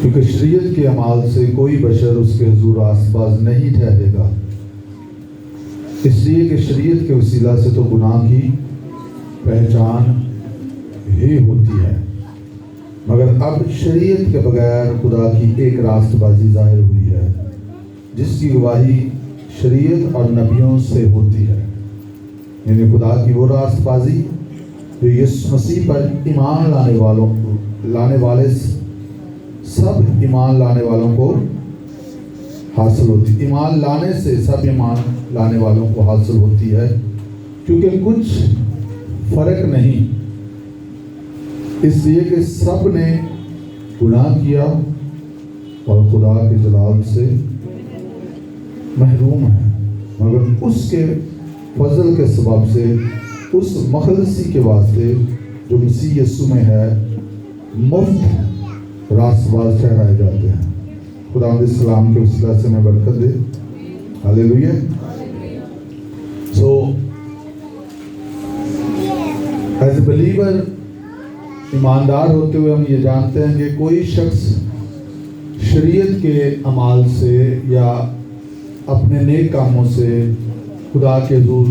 क्योंकि शरीयत के अमाल से कोई बशर उसके हुजूर आसपास नहीं ठहरेगा, इसलिए कि शरीयत के वसीला से तो गुनाह की पहचान ही होती है, मगर अब शरीयत के बगैर खुदा की एक रास्तबाजी जाहिर हुई है, जिसकी गवाही शरीयत और नबियों से होती है। यानी खुदा की वो रास्तबाजी जो यीशु मसीह पर ईमान लाने वाले सब ईमान लाने वालों को हासिल होती है। ईमान लाने से सब ईमान लाने वालों को हासिल होती है, क्योंकि कुछ फर्क नहीं, इसलिए कि सब ने गुनाह किया और खुदा के जलाल से महरूम है, मगर उसके फजल के सबब से उस मखलसी के वास्ते जो मसीह यीशु में है मुफ्त रास्तबाज ठहराए जाते हैं। खुदा सलाम के वसीला से मैं बरकत दे। Hallelujah. So as a believer, ईमानदार होते हुए हम ये जानते हैं कि कोई शख्स शरीयत के अमाल से या अपने नेक कामों से खुदा के हुजूर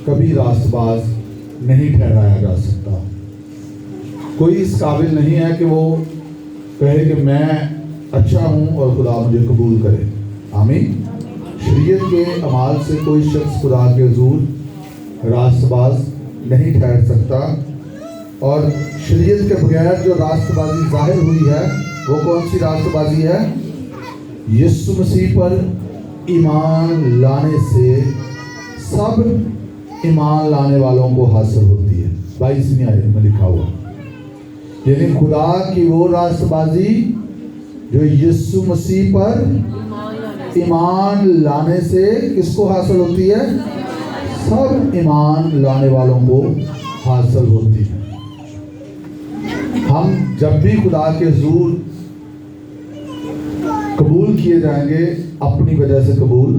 कभी रास्तबाज नहीं ठहराया जा सकता। कोई इस काबिल नहीं है कि वो कहे कि मैं अच्छा हूँ और खुदा मुझे कबूल करे। आमीन। शरीयत के अमाल से कोई शख्स खुदा के हुजूर रास्तबाज नहीं ठहर सकता, और शरीयत के बगैर जो रास्तबाजी जाहिर हुई है वो कौन सी रास्तबाजी है? यीशु मसीह पर ईमान लाने से सब ईमान लाने वालों को हासिल होती है। 22वीं आयत में लिखा हुआ, यानी खुदा की वो रास्तबाजी जो यीशु मसीह पर ईमान लाने से किसको हासिल होती है? सब ईमान लाने वालों को हासिल होती है। हम जब भी खुदा के हुजूर कबूल किए जाएंगे, अपनी वजह से कबूल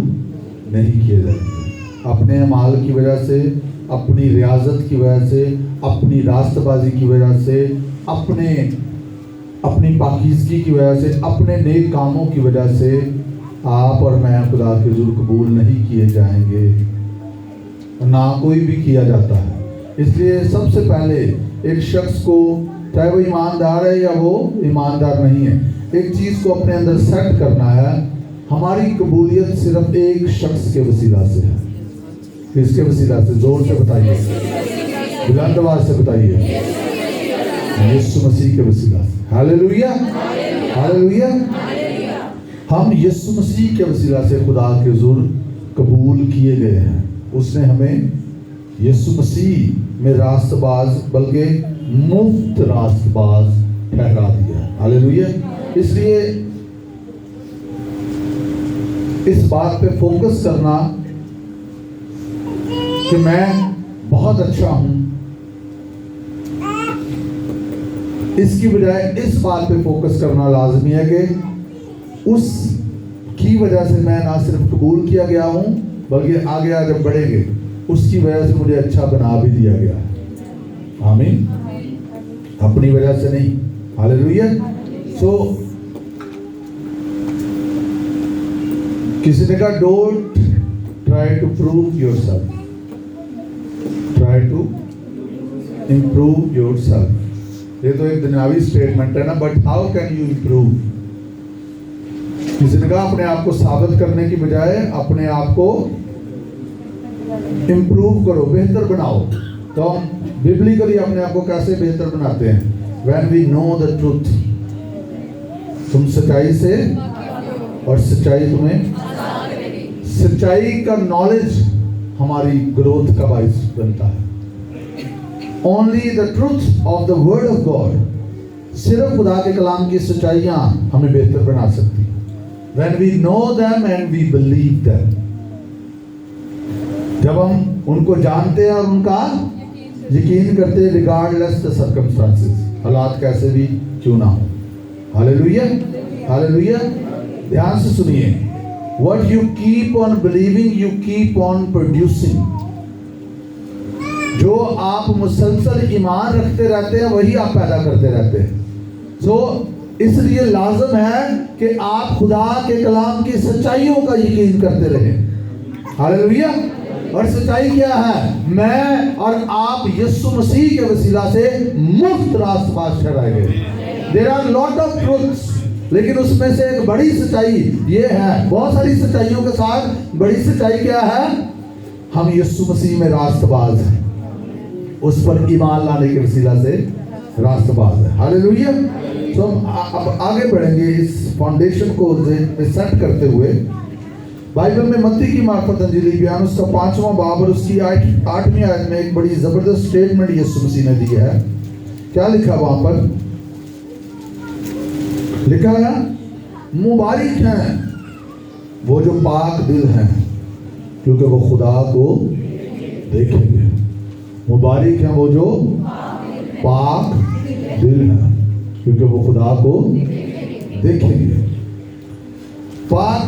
नहीं किए जाएंगे, अपने अमाल की वजह से, अपनी रियाजत की वजह से, अपनी रास्तबाजी की वजह से, अपनी पाकीज़गी की वजह से, अपने नेक कामों की वजह से आप और मैं खुदा के हुजूर कबूल नहीं किए जाएंगे, ना कोई भी किया जाता है। इसलिए सबसे पहले एक शख्स को, चाहे वो ईमानदार है या वो ईमानदार नहीं है, एक चीज़ को अपने अंदर सेट करना है। हमारी कबूलियत सिर्फ एक शख्स के वसीला से है। किसके वसीला से? जोर से बताइए, बुलंद आवाज से बताइए। यीशु मसीह के वसीला से। Hallelujah, hallelujah. हम यीशु मसीह के वसीला से खुदा के हुजूर कबूल किए गए हैं। उसने हमें यीशु मसीह में रास्तबाज, बल्कि मुफ्त रास्तबाज ठहरा दिया। हालेलुया। इसलिए इस बात पे फोकस करना कि मैं बहुत अच्छा हूं, इसकी बजाय इस बात पे फोकस करना लाजमी है कि उसकी वजह से मैं ना सिर्फ कबूल किया गया हूं, बल्कि आगे आगे बढ़ेंगे उसकी वजह से मुझे अच्छा बना भी दिया गया है। आमीन। अपनी वजह से नहीं। हालेलुया। सो किसी ने कहा don't try to prove yourself, try to improve yourself. ये तो एक दुनियावी स्टेटमेंट है ना, but how can you improve? किसी ने कहा अपने आप को साबित करने की बजाय अपने आप को इम्प्रूव करो, बेहतर बनाओ। तो हम बिब्लिकली अपने आप को कैसे बेहतर बनाते हैं? When we know the truth, तुम सच्चाई से, और सच्चाई तुम्हें, सच्चाई का नॉलेज हमारी ग्रोथ का बाइस बनता है। Only the truth of the word of God, सिर्फ खुदा के कलाम की सच्चाइयाँ हमें बेहतर बना सकती हैं। When we know them and we believe them, जब हम उनको जानते हैं और उनका यकीन करते हैं, regardless the circumstances, हालात कैसे भी क्यों ना हो। Hallelujah, hallelujah. ध्यान से सुनिए, what you keep on believing, you keep on producing। जो आप मुसलसल ईमान रखते रहते हैं वही आप पैदा करते रहते हैं। So इसलिए लाजम है कि आप खुदा के कलाम की सच्चाइयों का यकीन करते रहें। हालेलुया। और सच्चाई क्या है? मैं और आप यीशु मसीह के वसीला से मुफ्त रास्तबाज ठहराए गए। There are lot of truths, लेकिन उसमें से एक बड़ी सच्चाई ये है, बहुत सारी सच्चाइयों के साथ बड़ी सच्चाई क्या है? हम यीशु मसीह में रास्तबाज हैं, उस पर ईमान लाने के वसीला से रास्तबाज है। हालेलुया। तो हम अब आगे बढ़ेंगे इस फाउंडेशन को सेट करते हुए। बाइबल में मत्ती की मार्फत अंजीली बयान उसका 5वां बाब और उसकी 8वीं आयत में एक बड़ी जबरदस्त स्टेटमेंट यीशु मसीह ने दी है। क्या लिखा वहां पर? लिखा है, मुबारक हैं वो जो पाक दिल हैं, क्योंकि वो खुदा को देखेंगे। मुबारक हैं वो जो पाक दिल हैं, क्योंकि वो खुदा को देखेंगे। पाक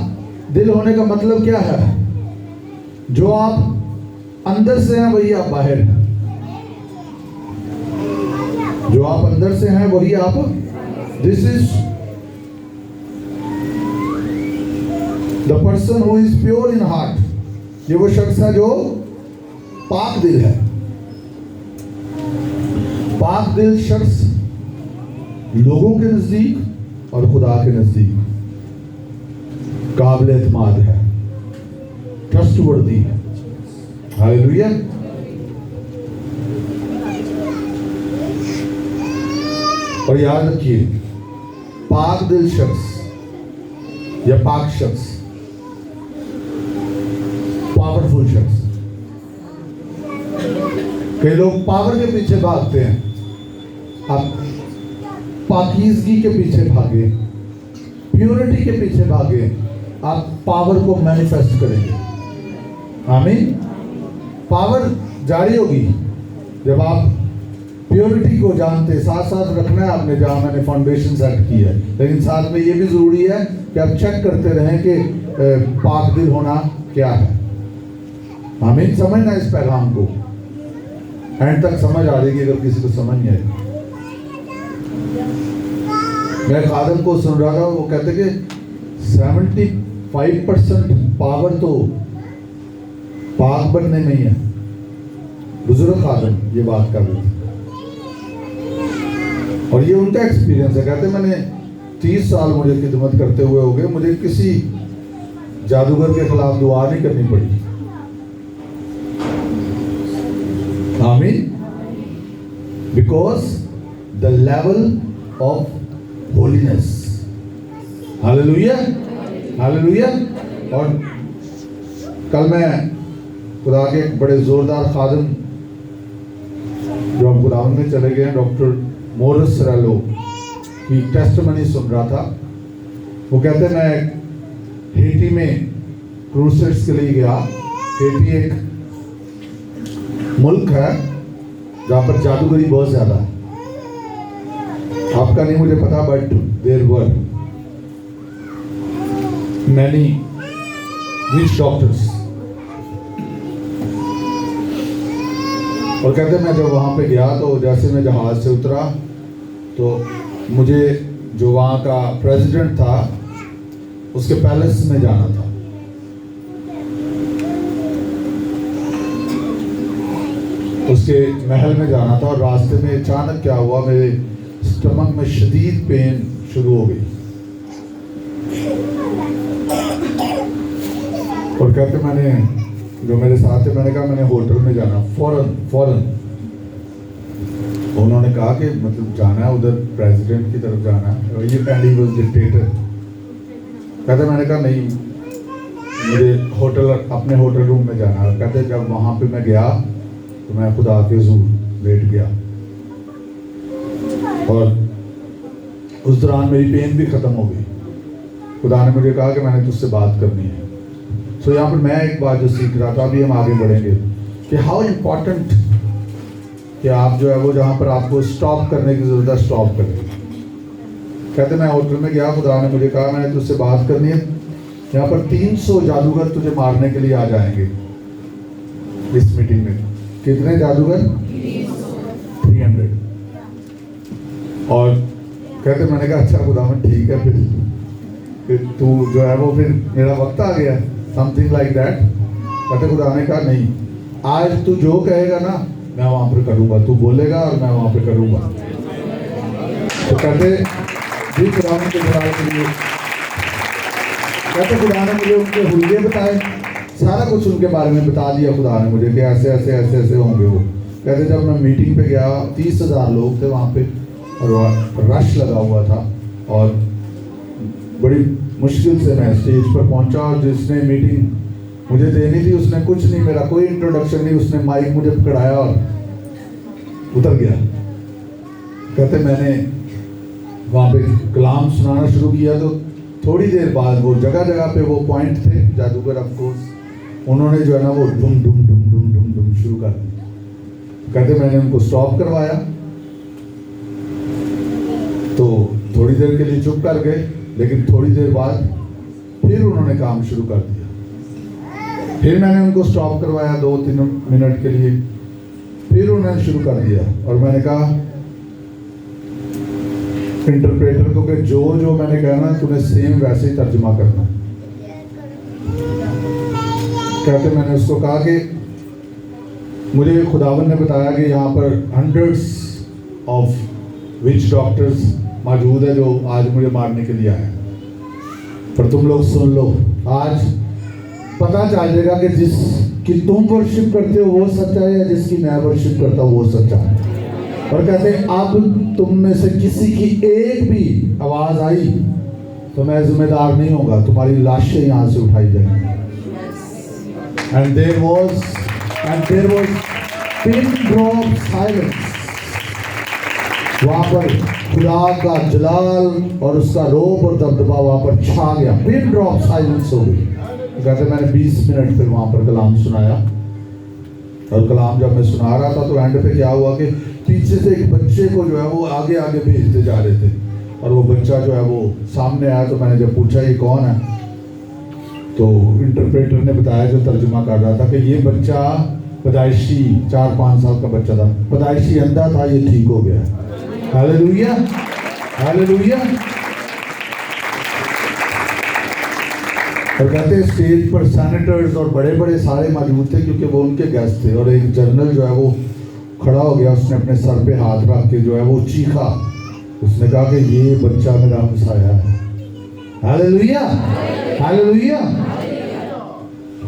दिल होने का मतलब क्या है? जो आप अंदर से हैं वही आप बाहर हैं। जो आप अंदर से हैं वही आप, this is the person who is pure in heart. ये वो शख्स है जो पाक दिल है। पाक दिल शख्स लोगों के नजदीक और खुदा के नजदीक काबिल एतमाद है, ट्रस्टवर्दी है। हालेलुया। और याद रखिए, पाक दिल शख्स या पाक शख्स, पावरफुल शख्स। कई लोग पावर के पीछे भागते हैं, आप पाकीज़गी के पीछे भागे, प्योरिटी के पीछे भागे, आप पावर को मैनिफेस्ट करेंगे। आमीन। पावर जारी होगी जब आप प्योरिटी को जानते, साथ साथ रखना है आपने, जहां मैंने फाउंडेशन सेट की है, लेकिन साथ में ये भी जरूरी है कि आप चेक करते रहें कि पाक दिल होना क्या है। आमीन। समझना इस पैगाम को, एंड तक समझ आ जाएगी अगर किसी को समझ नहीं आई। मैं खादम को सुन रहा था, वो कहते कि 75% पावर तो पाक बनने में ही है। बुजुर्ग खादम ये बात कर रहे थे, और ये उनका एक्सपीरियंस है। कहते मैंने 30 साल मुझे खिदमत करते हुए हो गए, मुझे किसी जादूगर के खिलाफ दुआ नहीं करनी पड़ी। आमीन। Because the level of holiness. Hallelujah. Hallelujah. और कल मैं खुदा के एक बड़े जोरदार खादम जो हम खुदा में चले गए, डॉक्टर मोरिस सरैलो की टेस्टमनी सुन रहा था। वो कहते मैं हेटी में क्रूसेड्स के लिए गया। हेटी एक मुल्क है जहाँ पर जादूगरी बहुत ज्यादा है। आपका नहीं मुझे पता, but there were many witch doctors. और कहते मैं जब वहाँ पे गया तो जैसे मैं जहाज से उतरा तो मुझे जो वहाँ का प्रेसिडेंट था उसके पैलेस में जाना था। उसके महल में जाना था, और रास्ते में अचानक क्या हुआ, मेरे स्टमक में शदीद पेन शुरू हो गई। और कहते मैंने, जो मेरे साथ थे, मैंने कहा मैंने होटल में जाना फौरन। उन्होंने कहा कि मतलब जाना है उधर, प्रेसिडेंट की तरफ जाना है, ये पहली वाज डिक्टेटर। कहते मैंने कहा नहीं, मुझे अपने होटल रूम में जाना है। कहते जब वहाँ पे मैं गया तो मैं खुदा के हुज़ूर लेट गया, और उस दौरान मेरी पेन भी ख़त्म हो गई। खुदा ने मुझे कहा कि मैंने तुझसे बात करनी है। सो यहाँ पर मैं एक बात जो सीख रहा था, अभी हम आगे बढ़ेंगे, कि हाउ इम्पोर्टेंट कि आप जो है वो जहाँ पर आपको स्टॉप करने की ज़रूरत है स्टॉप करें। कहते मैं होटल में गया, खुदा ने मुझे कहा मैंने तुझसे बात करनी है, यहाँ पर 300 जादूगर तुझे मारने के लिए आ जाएंगे इस मीटिंग में। कितने जादूगर? 300। और कहते मैंने कहा अच्छा खुदावन ठीक है, फिर तू जो है वो फिर मेरा वक्त आ गया, समथिंग लाइक दैट। कहते खुदा ने कहा नहीं, आज तू जो कहेगा ना मैं वहाँ पर करूँगा, तू बोलेगा और मैं वहाँ पर करूँगा। तो कहते जी खुदा के जलाल के लिए, कहते खुदा ने मुझे उनके हुलिये बताए, सारा कुछ उनके बारे में बता दिया खुदा ने मुझे कि ऐसे ऐसे ऐसे ऐसे होंगे वो। कहते जब मैं मीटिंग पे गया 30,000 लोग थे वहाँ पे और रश लगा हुआ था और बड़ी मुश्किल से मैं स्टेज पर पहुँचा और जिसने मीटिंग मुझे देनी थी उसने कुछ नहीं, मेरा कोई इंट्रोडक्शन नहीं, उसने माइक मुझे पकड़ाया और उतर गया। कहते मैंने वहाँ पे कलाम सुनाना शुरू किया तो थोड़ी देर बाद वो जगह जगह पे वो पॉइंट थे जादूगर ऑफकोर्स, उन्होंने जो है ना वो डुम डुम डुम डुम डुम डुम शुरू कर दी। कहते मैंने उनको स्टॉप करवाया तो थोड़ी देर के लिए चुप कर गए, लेकिन थोड़ी देर बाद फिर उन्होंने काम शुरू कर दिया। फिर मैंने उनको स्टॉप करवाया 2-3 मिनट के लिए, फिर उन्होंने शुरू कर दिया और मैंने कहा इंटरप्रेटर को कि जो जो मैंने कहा ना तूने सेम वैसे ही तर्जुमा करना। कहते मैंने उसको कहा कि मुझे खुदावन ने बताया कि यहाँ पर हंड्रेड्स ऑफ विच डॉक्टर्स मौजूद है जो आज मुझे मारने के लिए आए, पर तुम लोग सुन लो, आज पता चल जाएगा कि जिसकी तुम वर्शिप करते हो वो सच्चा है या जिसकी मैं वर्शिप करता हूँ वो सच्चा है। और कहते हैं अब तुम में से किसी की एक भी आवाज आई तो मैं जिम्मेदार नहीं होगा, तुम्हारी लाशें यहाँ से उठाई जाएंगी। And there was pin drop silence। वहाँ पर खुदा का जलाल और उसका रोब और दबदबा वहाँ पर छा गया, पिन ड्रॉप साइलेंस हो गई। कहते मैंने 20 मिनट फिर वहाँ पर कलाम सुनाया और कलाम जब मैं सुना रहा था तो एंड पे क्या हुआ कि पीछे से एक बच्चे को जो है वो आगे आगे भेजते जा रहे थे और वो बच्चा जो है वो सामने आया। तो मैंने जब पूछा ये कौन है तो इंटरप्रेटर ने बताया जो तर्जुमा कर रहा था कि ये बच्चा पैदाइशी 4-5 साल का बच्चा था, पैदाइशी अंधा था, ये ठीक हो गया। Hallelujah hallelujah. और कहते हैं स्टेज पर सेनेटर्स और बड़े बड़े सारे मौजूद थे क्योंकि वो उनके गेस्ट थे। और एक जनरल जो है वो खड़ा हो गया, उसने अपने सर पे हाथ रख के जो है वो चीखा, उसने कहा कि ये बच्चा मेरा हमसाया है। Hallelujah hallelujah.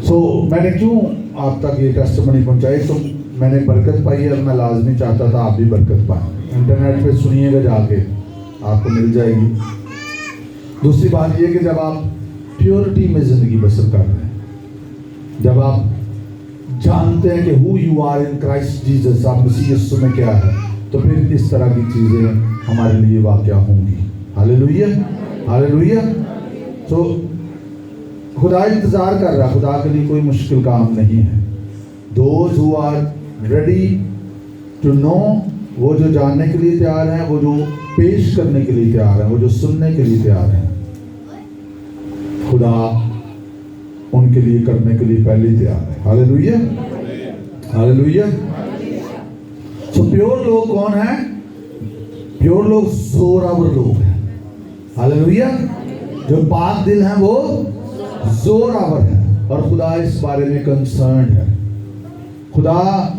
सो मैंने क्यों आप तक ये टेस्टिमनी पहुंचाई, तो मैंने बरकत पाई है और मैं लाजमी चाहता था आप भी बरकत पाएं। इंटरनेट पे सुनिएगा जाके, आपको मिल जाएगी। दूसरी बात ये कि जब आप प्योरिटी में ज़िंदगी बसर कर रहे हैं, जब आप जानते हैं कि who you are in Christ Jesus, आप मसीह यीशु में क्या है, तो फिर इस तरह की चीज़ें हमारे लिए वाक़या होंगी। Hallelujah hallelujah. तो खुदा इंतज़ार कर रहा है, खुदा के लिए कोई मुश्किल काम नहीं है। Those who are ready to know, वो जो जानने के लिए तैयार हैं, वो जो पेश करने के लिए तैयार हैं, वो जो सुनने के लिए तैयार हैं, खुदा उनके लिए करने के लिए पहले ही तैयार है। Hallelujah hallelujah. तो प्योर लोग कौन है? प्योर लोग जोरावर लोग हैं। हालेलुया। जो पाक दिल हैं वो जोरावर है और खुदा इस बारे में कंसर्न है। खुदा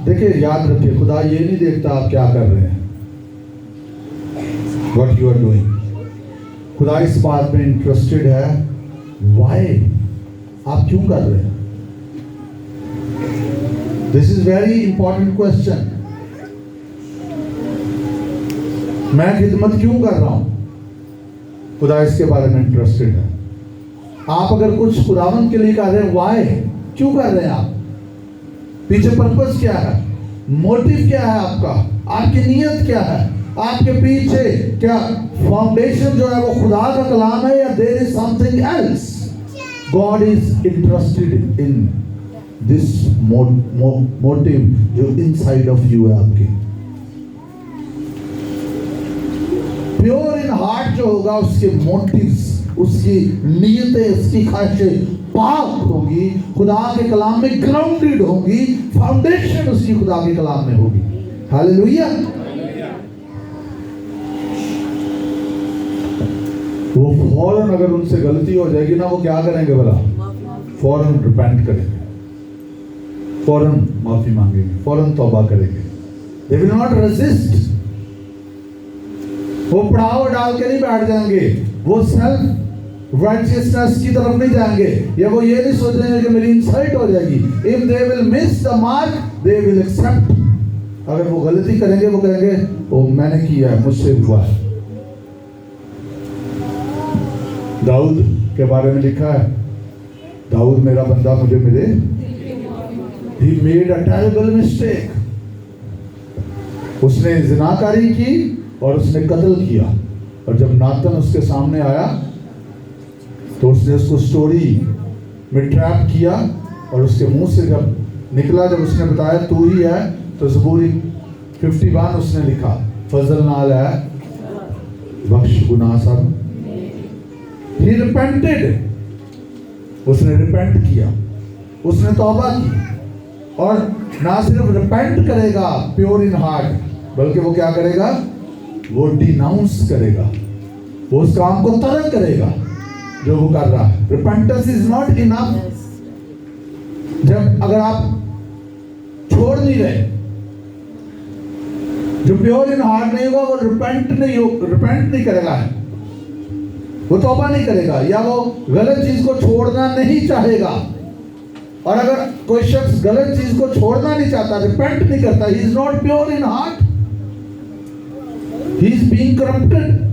देखिए, याद रखिए, खुदा ये नहीं देखता आप क्या कर रहे हैं, व्हाट यू आर डूइंग। खुदा इस बात में इंटरेस्टेड है, व्हाई, आप क्यों कर रहे हैं। This is very important question. मैं खिदमत क्यों कर रहा हूं, खुदा इसके बारे में इंटरेस्टेड है। आप अगर कुछ खुदावंत के लिए कर रहे हैं, व्हाई, क्यों कर रहे हैं आप, पीछे पर्पस क्या है, मोटिव क्या है आपका, आपकी नीयत क्या है, आपके पीछे क्या फाउंडेशन जो है वो खुदा का कलाम है या there is something else. God is interested in this motive जो इनसाइड ऑफ यू है आपकी। प्योर इन हार्ट जो होगा, उसके मोटिव्स, उसकी नीयतें, उसकी ख्वाहिशें पाक होगी, खुदा के कलाम में ग्राउंडेड होगी, फाउंडेशन उसकी खुदा के कलाम में होगी। हालेलुया। वो फौरन अगर उनसे गलती हो जाएगी ना, वो क्या करेंगे भला? फौरन रिपेंट करेंगे, फौरन माफी मांगेंगे, फौरन तौबा करेंगे। They will not resist. वो पड़ाव डाल के नहीं बैठ जाएंगे, वो सेल्फ राइचियसनेस की तरफ नहीं जाएंगे, या वो ये नहीं सोचेंगे कि मेरी इंसल्ट हो जाएगी। If they will miss the mark they will accept. अगर वो गलती करेंगे, वो कहेंगे ओ मैंने किया है, मुझसे हुआ है। दाऊद के बारे में लिखा है, दाऊद मेरा बंदा मुझे मिले, he made a terrible mistake। उसने जिनाकारी की और उसने कत्ल किया, और जब नातन उसके सामने आया तो उसने उसको स्टोरी में ट्रैप किया, और उसके मुंह से जब निकला, जब उसने बताया तू ही है, तो ज़बूरी 51 उसने लिखा, फजल नाल है बख्श गुनाह सब। He repented। उसने रिपेंट किया, उसने तौबा की, और ना सिर्फ रिपेंट करेगा प्योर इन हार्ट, बल्कि वो क्या करेगा? वो डिनाउंस करेगा, वो उस काम को तरक करेगा जो वो कर रहा है। Repentance is not enough. जब अगर आप छोड़ नहीं रहे, जो प्योर इन हार्ट नहीं होगा, वो रिपेंट नहीं करेगा, वो तौबा नहीं करेगा, या वो गलत चीज को छोड़ना नहीं चाहेगा। और अगर कोई शख्स गलत चीज को छोड़ना नहीं चाहता, रिपेंट नहीं करता, he is not pure in heart, he is being corrupted.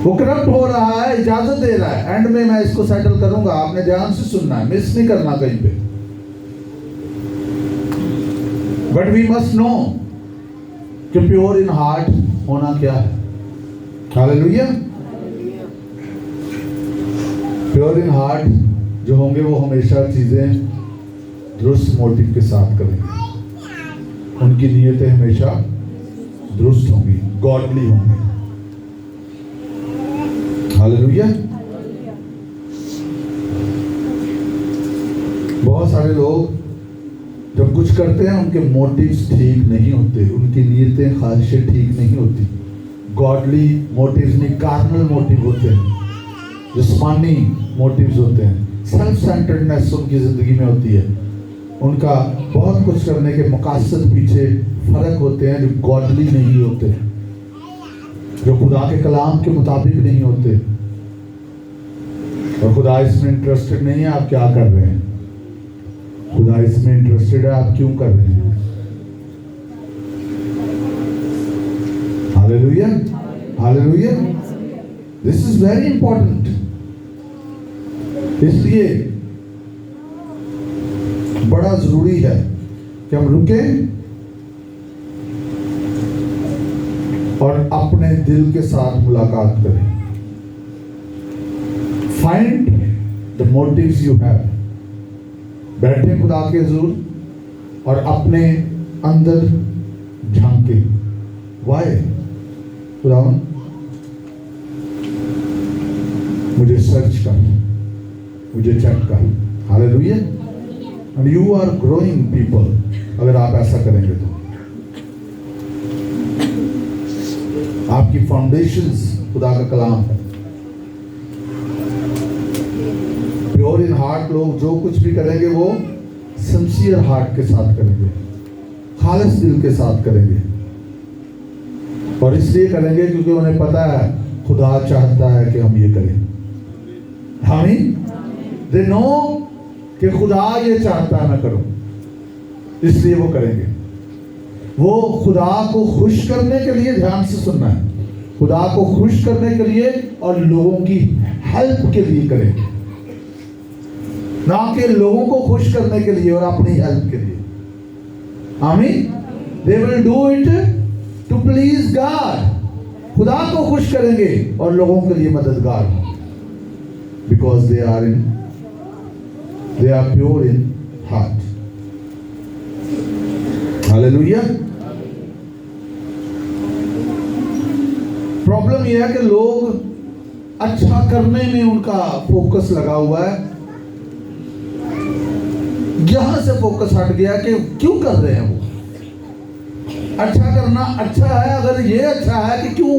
वो करप्ट हो रहा है, इजाजत दे रहा है, एंड में मैं इसको सेटल करूंगा। आपने ध्यान से सुनना है, मिस नहीं करना कहीं पे। बट वी मस्ट नो कि प्योर इन हार्ट होना क्या है। हालेलुया। प्योर इन हार्ट जो होंगे, वो हमेशा चीजें दुरुस्त मोटिव के साथ करेंगे, उनकी नीयतें हमेशा दुरुस्त होंगी, गॉडली होंगी। हालेलुया। बहुत सारे लोग जब कुछ करते हैं, उनके मोटिव्स ठीक नहीं होते, उनकी नीयतें ख्वाहिशें ठीक नहीं होती। गॉडली मोटिव्स नहीं, कार्नल मोटिव होते हैं, जिस्मानी मोटिव्स होते हैं। सेल्फ सेंटर्डनेस उनकी जिंदगी में होती है, उनका बहुत कुछ करने के मकासद पीछे फर्क होते हैं, जो गॉडली नहीं होते, जो खुदा के कलाम के मुताबिक नहीं होते। और खुदा इसमें इंटरेस्टेड नहीं है आप क्या कर रहे हैं, खुदा इसमें इंटरेस्टेड है आप क्यों कर रहे हैं। Hallelujah, hallelujah. This is very important. इसलिए बड़ा जरूरी है कि हम रुके और अपने दिल के साथ मुलाकात करें। Find the motives you have. बैठे खुदा के हुजूर और अपने अंदर झांके। वाई? खुदावन मुझे सर्च कर, मुझे चेक कर। Hallelujah. And you are growing people अगर आप ऐसा करेंगे तो। आपकी फाउंडेशंस खुदा का कलाम है। प्योर इन हार्ट लोग जो कुछ भी करेंगे वो सिंसियर हार्ट के साथ करेंगे, खालिस दिल के साथ करेंगे। और इसलिए करेंगे क्योंकि उन्हें पता है खुदा चाहता है कि हम ये करें। आमीन। दे नो कि खुदा ये चाहता है मैं करूं, इसलिए वो करेंगे। वो खुदा को खुश करने के लिए, ध्यान से सुनना है, खुदा को खुश करने के लिए और लोगों की हेल्प के लिए करेंगे, ना कि लोगों को खुश करने के लिए और अपनी हेल्प के लिए। आमीन। They will do it to please God. खुदा को खुश करेंगे और लोगों के लिए मददगार हों, because they are pure in heart. Hallelujah. Problem यह है कि लोग अच्छा करने में उनका फोकस लगा हुआ है, यहां से फोकस हट गया कि क्यों कर रहे हैं वो। अच्छा करना अच्छा है अगर ये अच्छा है कि क्यों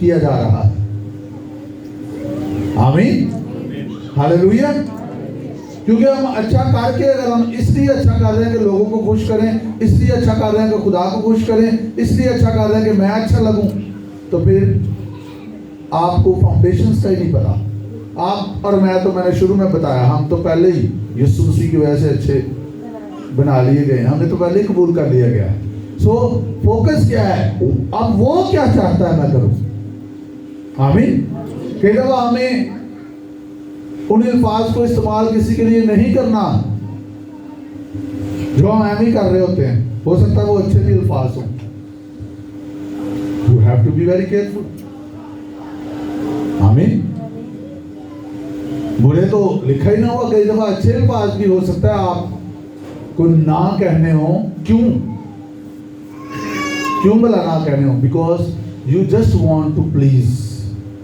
किया जा रहा है। आमीन, हालेलुया। क्योंकि हम अच्छा करके, अगर हम इसलिए अच्छा कर रहे हैं कि लोगों को खुश करें, इसलिए अच्छा कर रहे हैं कि खुदा को खुश करें, इसलिए अच्छा कर रहे हैं कि मैं अच्छा लगूं, तो फिर आपको फाउंडेशन का ही नहीं पता। आप और मैं, तो मैंने शुरू में बताया, हम तो पहले ही यीशु मसीह की वजह से अच्छे बना लिए गए, हमें तो पहले ही कबूल कर लिया गया है। सो फोकस क्या है, अब वो क्या चाहता है मैं करूं। आमीन। कई दफा हमें उन अल्फाज को इस्तेमाल किसी के लिए नहीं करना जो हम एम ही कर रहे होते हैं। हो सकता है वो अच्छे भी अल्फाज हों। You have to be very careful. आमीन। बुरे तो लिखा ही ना हुआ, कई दफा अच्छे अल्फाज भी हो सकता है आपको ना कहने हो। क्यों भला ना कहने हो? Because you just want to please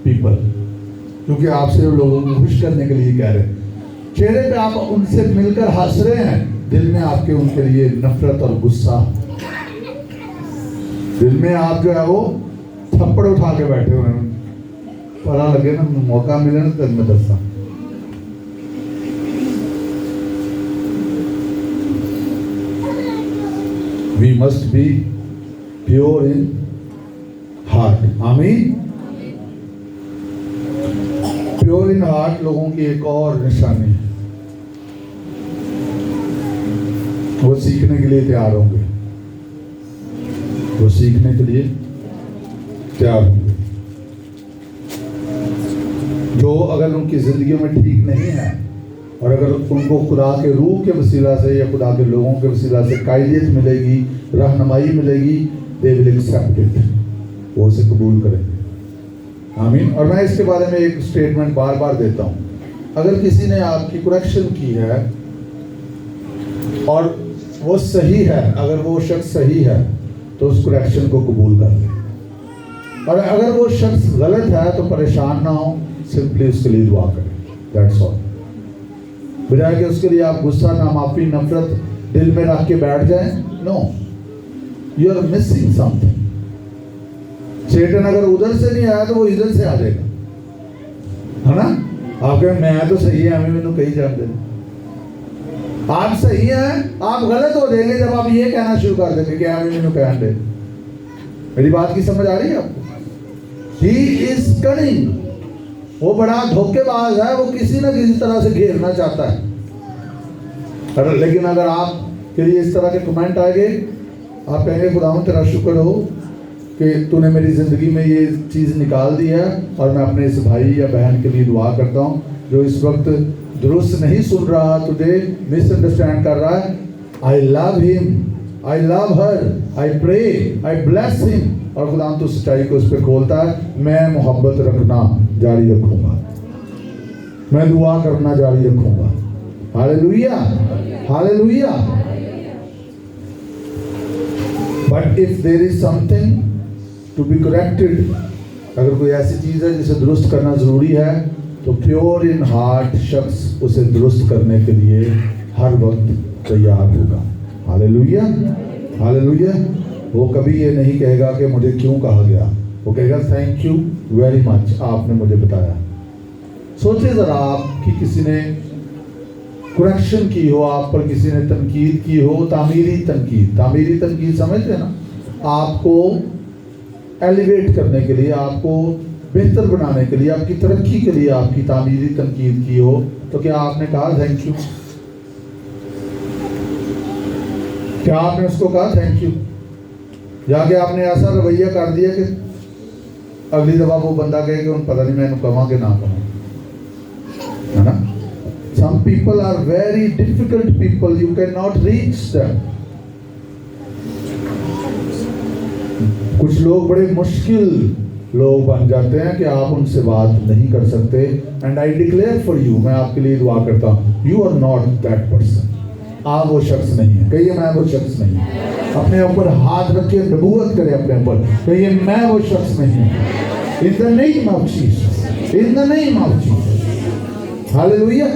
people, क्योंकि आप सिर्फ लोगों को खुश करने के लिए कह रहे हैं। चेहरे पे आप उनसे मिलकर हंस रहे हैं, दिल में आपके उनके लिए नफरत और गुस्सा, दिल में आप जो है वो थप्पड़ उठा के बैठे हुए हैं। पता लगे ना, मौका मिले ना तब मैं दसा। We must be pure in heart. आमीन। प्योर इन हार्ट लोगों की एक और निशानी है, वो सीखने के लिए तैयार होंगे। वो सीखने के लिए तैयार होंगे। जो अगर उनकी जिंदगी में ठीक नहीं है, और अगर उनको खुदा के रूह के वसीला से या खुदा के लोगों के वसीला से कायदियत मिलेगी, रहनुमाई मिलेगी, दे विल एक्सेप्ट इट, वो उसे कबूल करेंगे। आमीन। और मैं इसके बारे में एक स्टेटमेंट बार बार देता हूँ, अगर किसी ने आपकी करेक्शन की है और वो सही है, अगर वो शख्स सही है तो उस करेक्शन को कबूल कर ले, और अगर वो शख्स गलत है तो परेशान ना हो, सिंपली उसके लिए दुआ करें। That's all. बजाय कि उसके लिए आप गुस्सा, नामाफी, नफरत दिल में रख के बैठ जाएं। No, you are missing something. Satan अगर उधर से नहीं आया तो वो इधर से आ जाएगा, है ना। आप कहें मैं तो सही है, हमें मैंने कही जान दे, आप सही हैं, आप गलत हो जाएंगे जब आप ये कहना शुरू कर देंगे कि हमें मैंने कह दे। मेरी बात की समझ आ रही है आपको? ही इज कनिंग, वो बड़ा धोखेबाज है, वो किसी ना किसी तरह से घेरना चाहता है। लेकिन अगर आप के लिए इस तरह के कमेंट आएंगे, आप कहेंगे खुदावंद तेरा शुक्र हो कि तूने मेरी ज़िंदगी में ये चीज़ निकाल दी है, और मैं अपने इस भाई या बहन के लिए दुआ करता हूँ जो इस वक्त दुरुस्त नहीं सुन रहा, तुझे मिसअंडरस्टैंड कर रहा है। I love him, I love her, I pray, I bless him. और खुदा तो सच्चाई को उस पर खोलता है, मैं मोहब्बत रखना जारी रखूँगा, मैं दुआ करना जारी रखूँगा। Hallelujah, hallelujah. But if there is something to be corrected, अगर कोई ऐसी चीज़ है जिसे दुरुस्त करना ज़रूरी है, तो प्योर इन हार्ट शख्स उसे दुरुस्त करने के लिए हर वक्त तैयार होगा। Hallelujah, hallelujah. वो कभी ये नहीं कहेगा कि मुझे क्यों कहा गया, वो कहेगा थैंक यू वेरी मच, आपने मुझे बताया। सोचिए ज़रा, आपकी किसी ने करेक्शन की हो, आप पर किसी ने तनकीद की हो, तामीरी तनकीद, तामीरी तनकीद समझते हैं ना, आपको एलिवेट करने के लिए, आपको बेहतर बनाने के लिए, आपकी तरक्की के लिए आपकी तामीरी तनकीद की हो, तो क्या आपने कहा थैंक यू? क्या आपने उसको कहा थैंक यू? जाके आपने ऐसा रवैया कर दिया कि अगली दफा वो बंदा कहे कि उन पता नहीं मैंने कहा कि ना कहा, है ना। Some people are very difficult people, you cannot reach them. कुछ लोग बड़े मुश्किल लोग बन जाते हैं कि आप उनसे बात नहीं कर सकते। And I declare for you, मैं आपके लिए दुआ करता हूँ, you are not that person. आप वो शख्स नहीं है। कहिए मैं वो शख्स नहीं हूँ। अपने ऊपर हाथ रखिए, नबूवत करें अपने ऊपर, कहिए मैं वो शख्स नहीं हूँ। In the name of Jesus, in the name of Jesus. Hallelujah.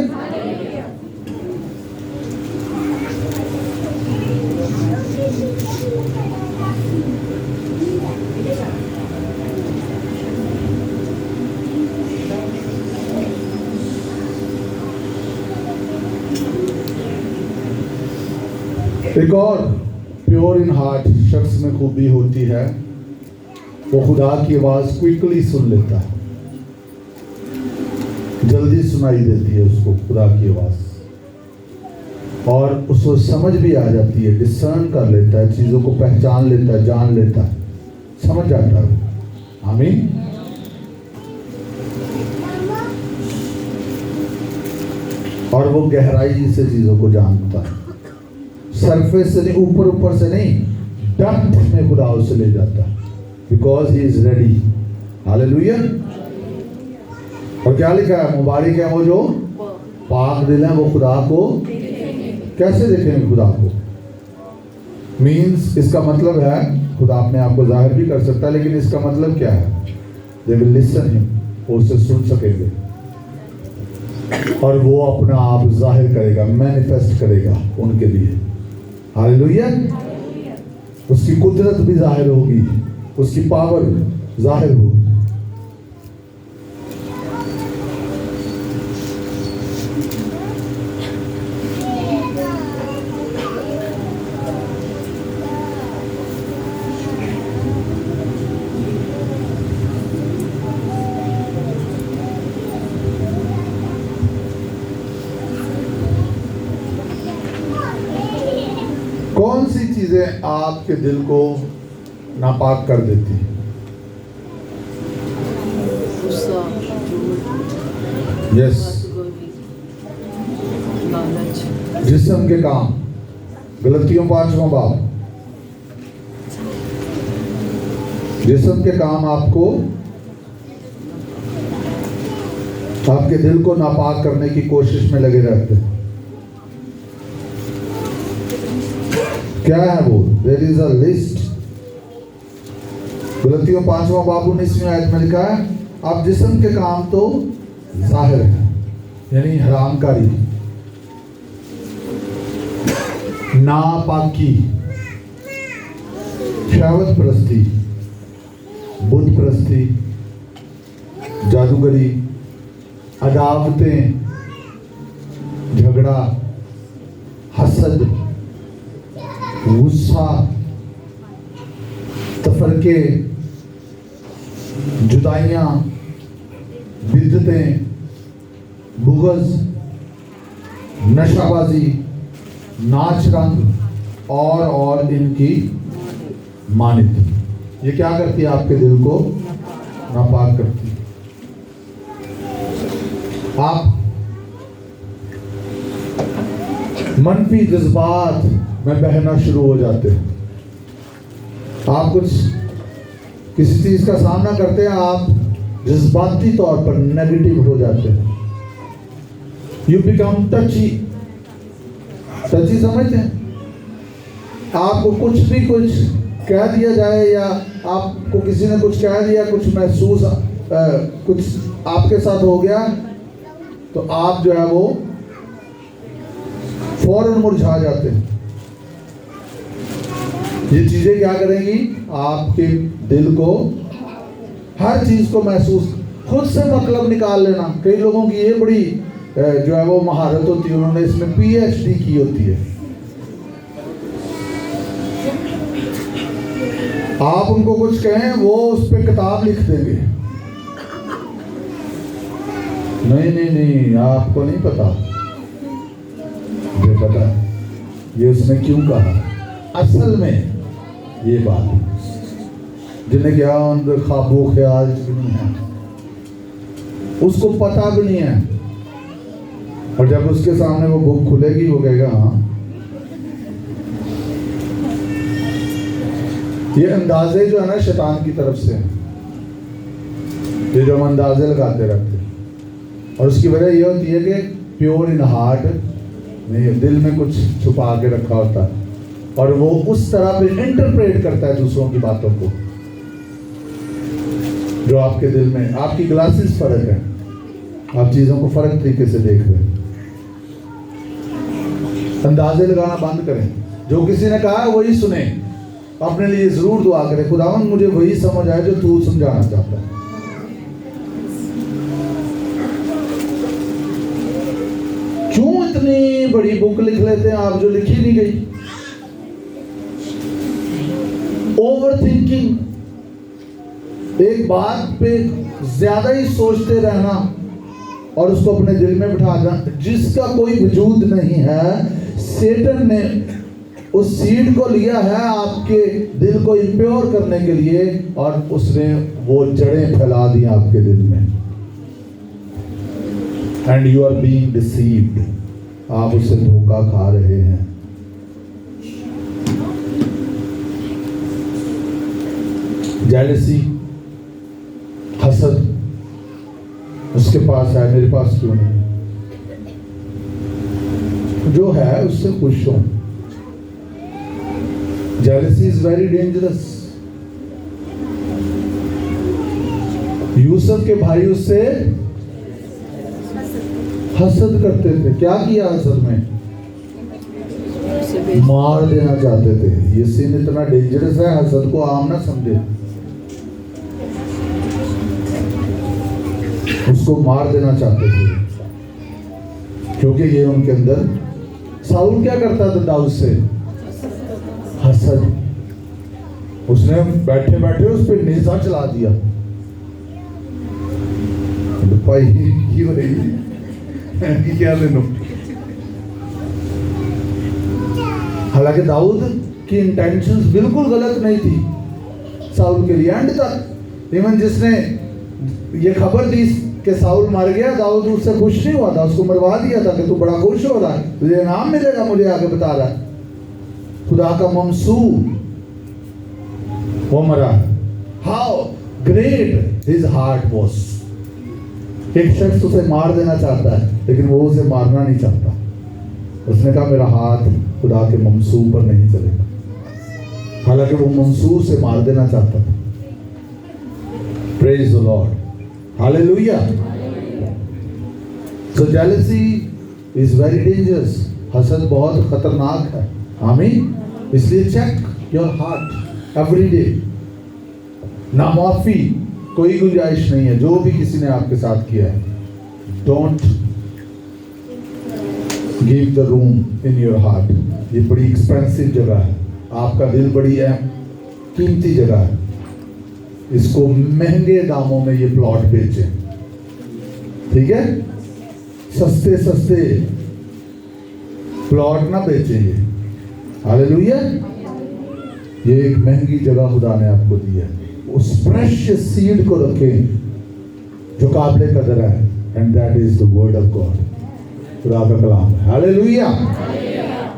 एक और प्योर इन हार्ट शख्स में खूबी होती है, वो खुदा की आवाज क्विकली सुन लेता है, जल्दी सुनाई देती है उसको खुदा की आवाज, और उसको समझ भी आ जाती है, डिसर्न कर लेता है, चीजों को पहचान लेता है, जान लेता है, समझ जाता है। आमीन। और वो गहराई से चीजों को जानता है, सरफेस से नहीं, ऊपर ऊपर से नहीं, डेप्थ में खुदा उसे ले जाता है, because he is ready. Hallelujah. और क्या लिखा है, मुबारक है वो जो पाक दिल है, वो खुदा को कैसे देखेंगे? खुदा को मीन्स इसका मतलब है खुदा अपने आप को जाहिर भी कर सकता है, लेकिन इसका मतलब क्या है? दे विल लिसन हिम, वो उसे सुन सकेंगे और वो अपना आप जाहिर करेगा, मैनिफेस्ट करेगा उनके लिए। हालेलुया। उसकी कुदरत भी जाहिर होगी, उसकी पावर जाहिर होगी। कौन सी चीजें आपके दिल को नापाक कर देती हैं? यस, जिस्म के काम, गलतियों 5वां बाब, जिस्म के काम आपको, आपके दिल को नापाक करने की कोशिश में लगे रहते हैं। क्या है वो? There is a list. गलतियों 5वां बाब 19वीं आयत में लिखा है, अब जिस्म के काम तो जाहिर है, यानी हरामकारी, नापाकी, शहवत परस्ती, बुत परस्ती, जादूगरी, अदावतें, झगड़ा, हसद, गुस्सा, तफरके, जुदाइयां, बिद्दतें, बुग़्ज़, नशाबाजी, नाच रंग और इनकी मानित। ये क्या करती है? आपके दिल को नापाक करती है। आप मनफी जज्बात में बहना शुरू हो जाते हैं। आप कुछ किसी चीज का सामना करते हैं, आप जज्बाती तौर पर नेगेटिव हो जाते हैं। You become टची। टची समझते हैं? आपको कुछ कह दिया जाए, या आपको किसी ने कुछ कह दिया, कुछ महसूस कुछ आपके साथ हो गया, तो आप जो है वो फौरन मुरझा जाते हैं। ये चीजें क्या करेंगी? आपके दिल को, हर चीज को महसूस, खुद से मतलब निकाल लेना। कई लोगों की ये बड़ी जो है वो महारत होती है, उन्होंने इसमें PhD की होती है। आप उनको कुछ कहें, वो उस पर किताब लिख देंगे। नहीं, आपको नहीं पता, मुझे पता ये उसने क्यों कहा। असल में ये बात जिन्हें क्या अंदर ख्वाबो ख्याल भी नहीं है, उसको पता भी नहीं है, और जब उसके सामने वो बुक खुलेगी, वो कहेगा हाँ। ये अंदाजे जो है ना शैतान की तरफ से, ये जो हम अंदाजे लगाते रहते हैं, और उसकी वजह ये होती है कि प्योर इन हार्ट नहीं, दिल में कुछ छुपा के रखा होता है, और वो उस तरह पे इंटरप्रेट करता है दूसरों की बातों को, जो आपके दिल में, आपकी ग्लासेस फर्क है, आप चीजों को फर्क तरीके से देख रहे हैं। अंदाजे लगाना बंद करें। जो किसी ने कहा है वही सुने, अपने लिए जरूर दुआ करें, खुदावन मुझे वही समझ आए जो तू समझाना चाहता है। क्यों इतनी बड़ी बुक लिख लेते हैं आप जो लिखी नहीं गई? ओवर थिंकिंग, एक बात पे ज्यादा ही सोचते रहना और उसको अपने दिल में बिठा देना, जिसका कोई वजूद नहीं है। सेटन ने उस सीड को लिया है आपके दिल को इम्प्योर करने के लिए, और उसने वो जड़ें फैला दी आपके दिल में। And you are being deceived, आप उससे धोखा खा रहे हैं। जेलसी, हसद, उसके पास है मेरे पास क्यों नहीं, जो है उससे खुश हो। Jealousy is very dangerous. Yusuf के भाई उससे हसद करते थे। क्या किया हसद में? मार देना चाहते थे। ये सीन इतना डेंजरस है, हसद को आम ना समझे। उसको मार देना चाहते थे क्योंकि ये उनके अंदर। साउल क्या करता था दाऊद से? हसद। उसने बैठे बैठे उस पर नेज़ा चला दिया। भाई क्यों नहीं क्या लेनो। हालांकि दाऊद की इंटेंशंस बिल्कुल गलत नहीं थी साउल के लिए। एंड तक इवन जिसने ये खबर दी कि साउल मर गया, दाऊद उससे खुश नहीं हुआ था, उसको मरवा दिया था कि तू बड़ा खुश हो रहा है, तुझे इनाम मिलेगा, मुझे आगे बता रहा है। खुदा का मंसूब वो मरा। How great his heart was. एक शख्स उसे मार देना चाहता है लेकिन वो उसे मारना नहीं चाहता। उसने कहा मेरा हाथ खुदा के मंसूब पर नहीं चलेगा, हालांकि वो मंसूब से मार देना चाहता था। Praise the Lord, hallelujah. So jealousy is very dangerous. हसद बहुत खतरनाक है। आमीन। इसलिए check your heart every day. नामाफी कोई गुंजाइश नहीं है जो भी किसी ने आपके साथ किया है। Don't give the room in your heart. ये बड़ी एक्सपेंसिव जगह है, आपका दिल बड़ी है कीमती जगह है। इसको महंगे दामों में ये प्लॉट बेचें, ठीक है? सस्ते सस्ते प्लॉट ना बेचें ये। हालेलुया। ये एक महंगी जगह खुदा ने आपको दी है। उस प्रेशियस सीड को रखें जो काबिले कदर है, and that is the word of God. खुदा का कलाम है। हालेलुया।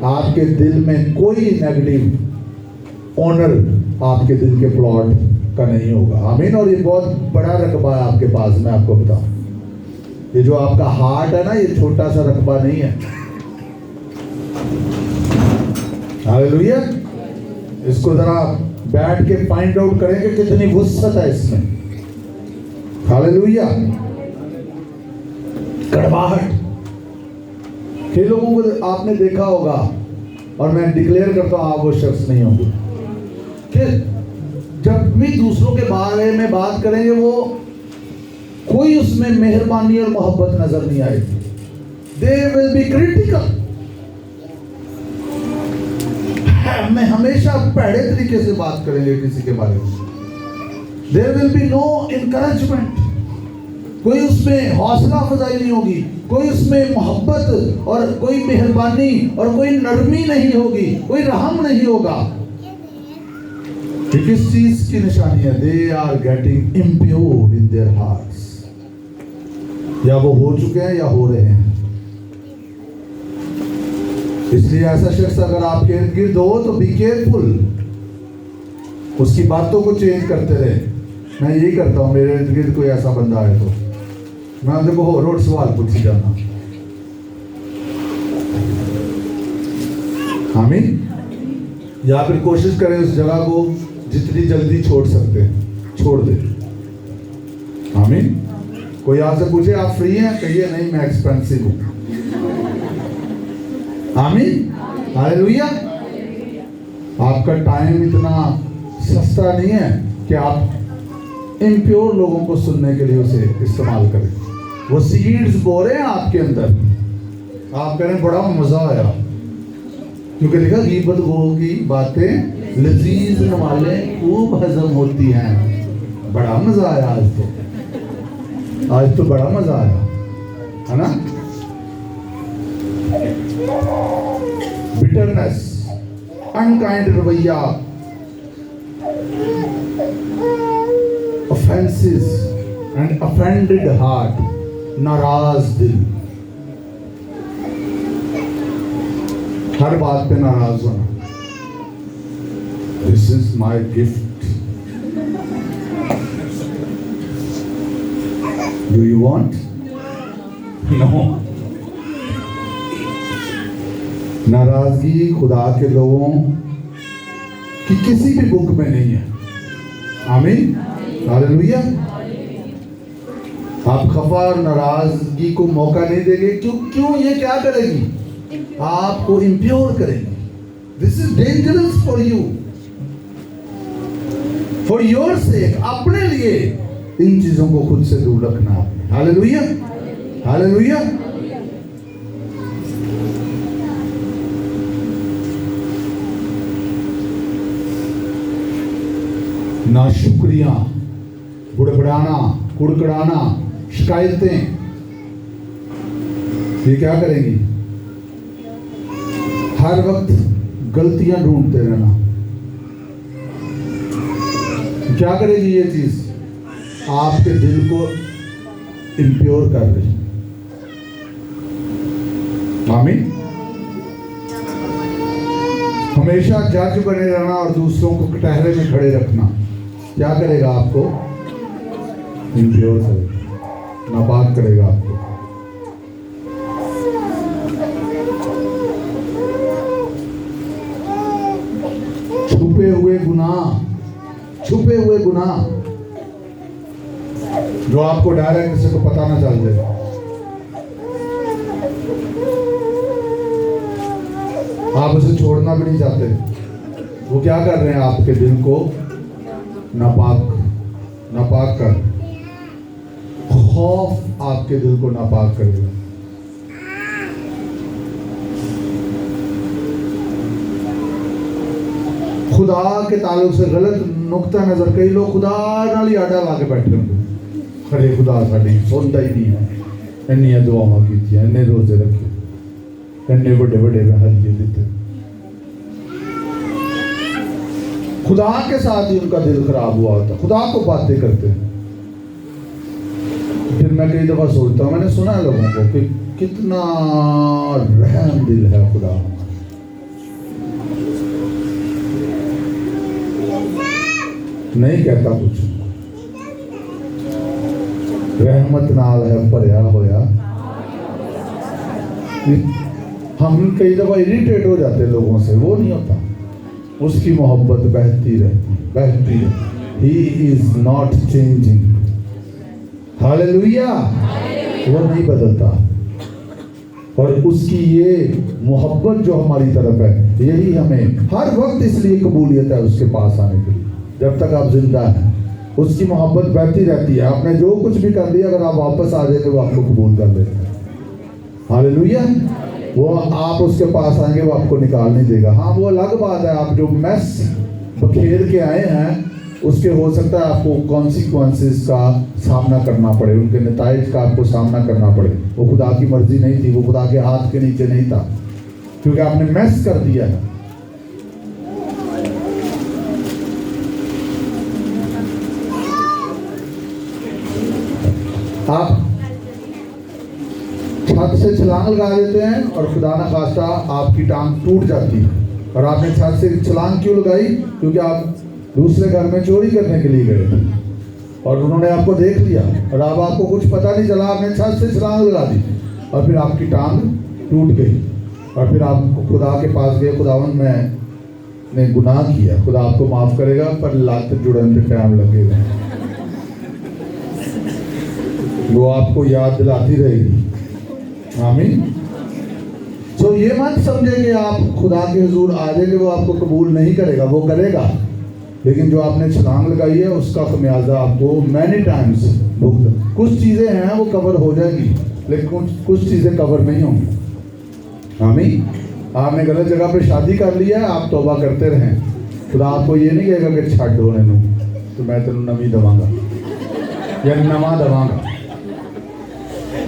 आपके दिल में कोई नेगेटिव ओनर आपके दिल के प्लॉट का नहीं होगा। आमीन। और ये बहुत बड़ा रकबा है आपके पास। मैं आपको बताऊं, ये जो आपका हार्ट है ना, ये छोटा सा रकबा नहीं है। हालेलुया। इसको जरा बैठ के फाइंड आउट करेंगे कितनी वुसअत है इसमें। हालेलुया। कड़वाहट। कई लोगों को आपने देखा होगा, और मैं डिक्लेयर करता हूं आप वो शख्स नहीं होंगे, कि जब भी दूसरों के बारे में बात करेंगे वो कोई उसमें मेहरबानी और मोहब्बत नजर नहीं आएगी। They will be critical. मैं हमेशा पहले तरीके से बात करेंगे किसी के बारे में। There will be no encouragement. कोई उसमें हौसला अफजाई नहीं होगी, कोई उसमें मोहब्बत और कोई मेहरबानी और कोई नरमी नहीं होगी, कोई रहम नहीं होगा। किस चीज की निशानी है? They are getting impure in their hearts. या वो हो चुके हैं या हो रहे हैं। इसलिए ऐसा शख्स अगर आपके इर्द गिर्द हो तो बी केयरफुल, उसकी बातों को चेंज करते रहे। मैं यही करता हूँ, मेरे इर्द गिर्द कोई ऐसा बंदा है तो मैं देखो हो रोड सवाल पूछ जाना। आमीन। या फिर कोशिश करें उस जगह को जितनी जल्दी छोड़ सकते हैं छोड़ दे। आमीन। कोई आपसे पूछे आप फ्री हैं, कहिए नहीं मैं एक्सपेंसिव हूँ। आमीन। हालेलुया। आपका टाइम इतना सस्ता नहीं है कि आप इम्प्योर लोगों को सुनने के लिए उसे इस्तेमाल करें। वो सीड्स बो रहे हैं आपके अंदर, आप कह रहे हैं बड़ा मजा आया, क्योंकि लिखा गीबत की बातें लजीज नमालें खूब हजम होती हैं। बड़ा मजा आया आज तो बड़ा मजा आया, है ना। बिटरनेस, अनकाइंड रवैया, offenses and offended heart, नाराज दिल, हर बात पे नाराज होना। This is my gift. Do you want? No. नाराजगी खुदा के लोगों की किसी भी बुक में नहीं है। आमीन, हालेलुया। आप खफा और नाराजगी को मौका नहीं देंगे। क्यों ये क्या करेगी? आपको इम्प्योर करेगी। This is dangerous for you, for your sake, अपने लिए इन चीजों को खुद से दूर रखना आपने। Hallelujah, hallelujah. ना शुक्रिया, बुड़बड़ाना, कुड़कड़ाना, शिकायतें, ये क्या करेंगी? हर वक्त गलतियां ढूंढते रहना। क्या करेगी ये चीज? आपके दिल को इम्प्योर कर रही। आमीन। हमेशा जज बने रहना और दूसरों को कटहरे में खड़े रखना क्या करेगा? आपको इम्प्योर करेगा, नापाक करेगा आपको। छुपे हुए गुनाह जो आपको डायरेक्ट किसी को पता ना चल जाए। आप उसे छोड़ना भी नहीं चाहते। वो क्या कर रहे हैं? आपके दिल को नापाक कर। खौफ आपके दिल को नापाक करेगा। खुदा के ताल्लुक से गलत नुक्ता नजर कई लोग खुदा नाल ही आड़ा ला के बैठे होंगे। खड़े खुदा साडी सुनता ही नहीं है। इन्नियां दुआवां कीतियां, इन्ने रोजे रखे, इन्ने बड़े बड़े हदिये दिते। खुदा के साथ ही उनका दिल खराब हुआ होता। खुदा को बातें करते हैं। फिर मैं कई दफा सोचता हूँ, मैंने सुना है लोगों को कि कितना रहम दिल है खुदा। नहीं कहता कुछ, रहमत नाल है भरिया होया। हम कई दफा इरिटेट हो जाते हैं लोगों से, वो नहीं होता। उसकी मोहब्बत बहती रहती है। He is not changing. Hallelujah. वो नहीं बदलता। और उसकी ये मोहब्बत जो हमारी तरफ है, यही हमें हर वक्त इसलिए कबूलियत है उसके पास आने के लिए। जब तक आप जिंदा हैं उसकी मोहब्बत बहती रहती है। आपने जो कुछ भी कर दिया, अगर आप वापस आ जाए तो वो आपको कबूल कर लेते हैं। हालेलुया। वो आप उसके पास आएंगे, वो आपको निकाल नहीं देगा। हाँ, वो अलग बात है, आप जो मैस बखेर के आए हैं उसके हो सकता है आपको कॉन्सिक्वेंसेस का सामना करना पड़े, उनके नताइज का आपको सामना करना पड़े। वो खुदा की मर्जी नहीं थी, वो खुदा के हाथ के नीचे नहीं था, क्योंकि आपने मैस कर दिया है। आप छत से छलांग लगा देते हैं और खुदा ना खास्ता आपकी टांग टूट जाती है। और आपने छत से छलांग क्यों लगाई? क्योंकि आप दूसरे घर में चोरी करने के लिए गए थे और उन्होंने आपको देख लिया और अब आपको कुछ पता नहीं चला, आपने छत से छलांग लगा दी और फिर आपकी टांग टूट गई। और फिर आप खुदा के पास गए, खुदावन मैंने गुनाह किया, खुदा आपको माफ़ करेगा पर लात जुड़ने से टाइम लगेगा। वो आपको याद दिलाती रहेगी। आमीन। तो ये मत समझे कि आप खुदा के हुजूर आ जाएंगे वो आपको कबूल नहीं करेगा, वो करेगा। लेकिन जो आपने छलांग लगाई है उसका खमियाजा आपको मैनी टाइम्स भुगत। कुछ चीज़ें हैं वो कवर हो जाएगी, लेकिन कुछ चीज़ें कवर नहीं होंगी। आमीन। आपने गलत जगह पे शादी कर लिया है, आप तौबा करते रहें। खुदा आपको ये नहीं कहेगा कि छड़ होने नू तो मैं तेन नवी दवांगा या नवा दवांगा।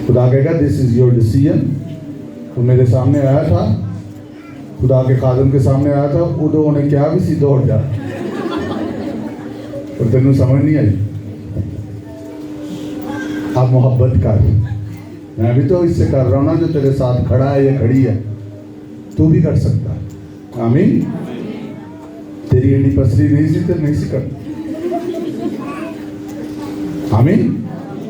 खुदा कहेगा दिस इज योर डिसीजन। तो मेरे सामने आया था, खुदा के खादम के सामने आया था, उदो उन्हें क्या भी सी दौड़ जा और तेन समझ नहीं आई। आप मोहब्बत कर, मैं भी तो इससे कर रहा हूँ ना, जो तेरे साथ खड़ा है या खड़ी है, तू भी कर सकता है। आमीन। तेरी एडी पसरी नहीं सी तो नहीं सी कर। आमीन।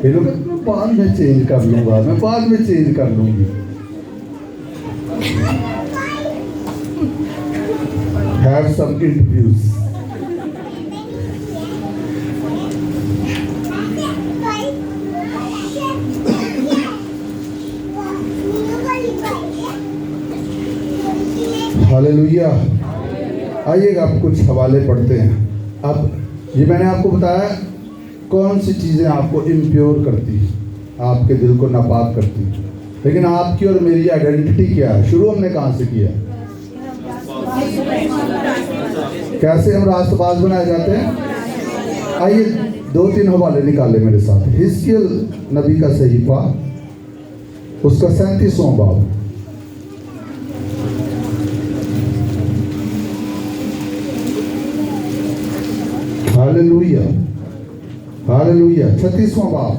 ये लोग मैं बाद में चेंज कर लूंगा, मैं बाद में चेंज कर लूंगी। Have some interviews. हालेलुया। आइएगा, आप कुछ हवाले पढ़ते हैं। अब ये मैंने आपको बताया कौन सी चीज़ें आपको इम्प्योर करती है, आपके दिल को नापाक करती है। लेकिन आपकी और मेरी आइडेंटिटी क्या है? शुरू हमने कहाँ से किया? कैसे हम रास्तबाज बनाए जाते हैं? आइए 2-3 हवाले निकाले मेरे साथ। हिजकिय्याह नबी का सहीफा, उसका 37वां बाब। Hallelujah, hallelujah. 36वां बाब,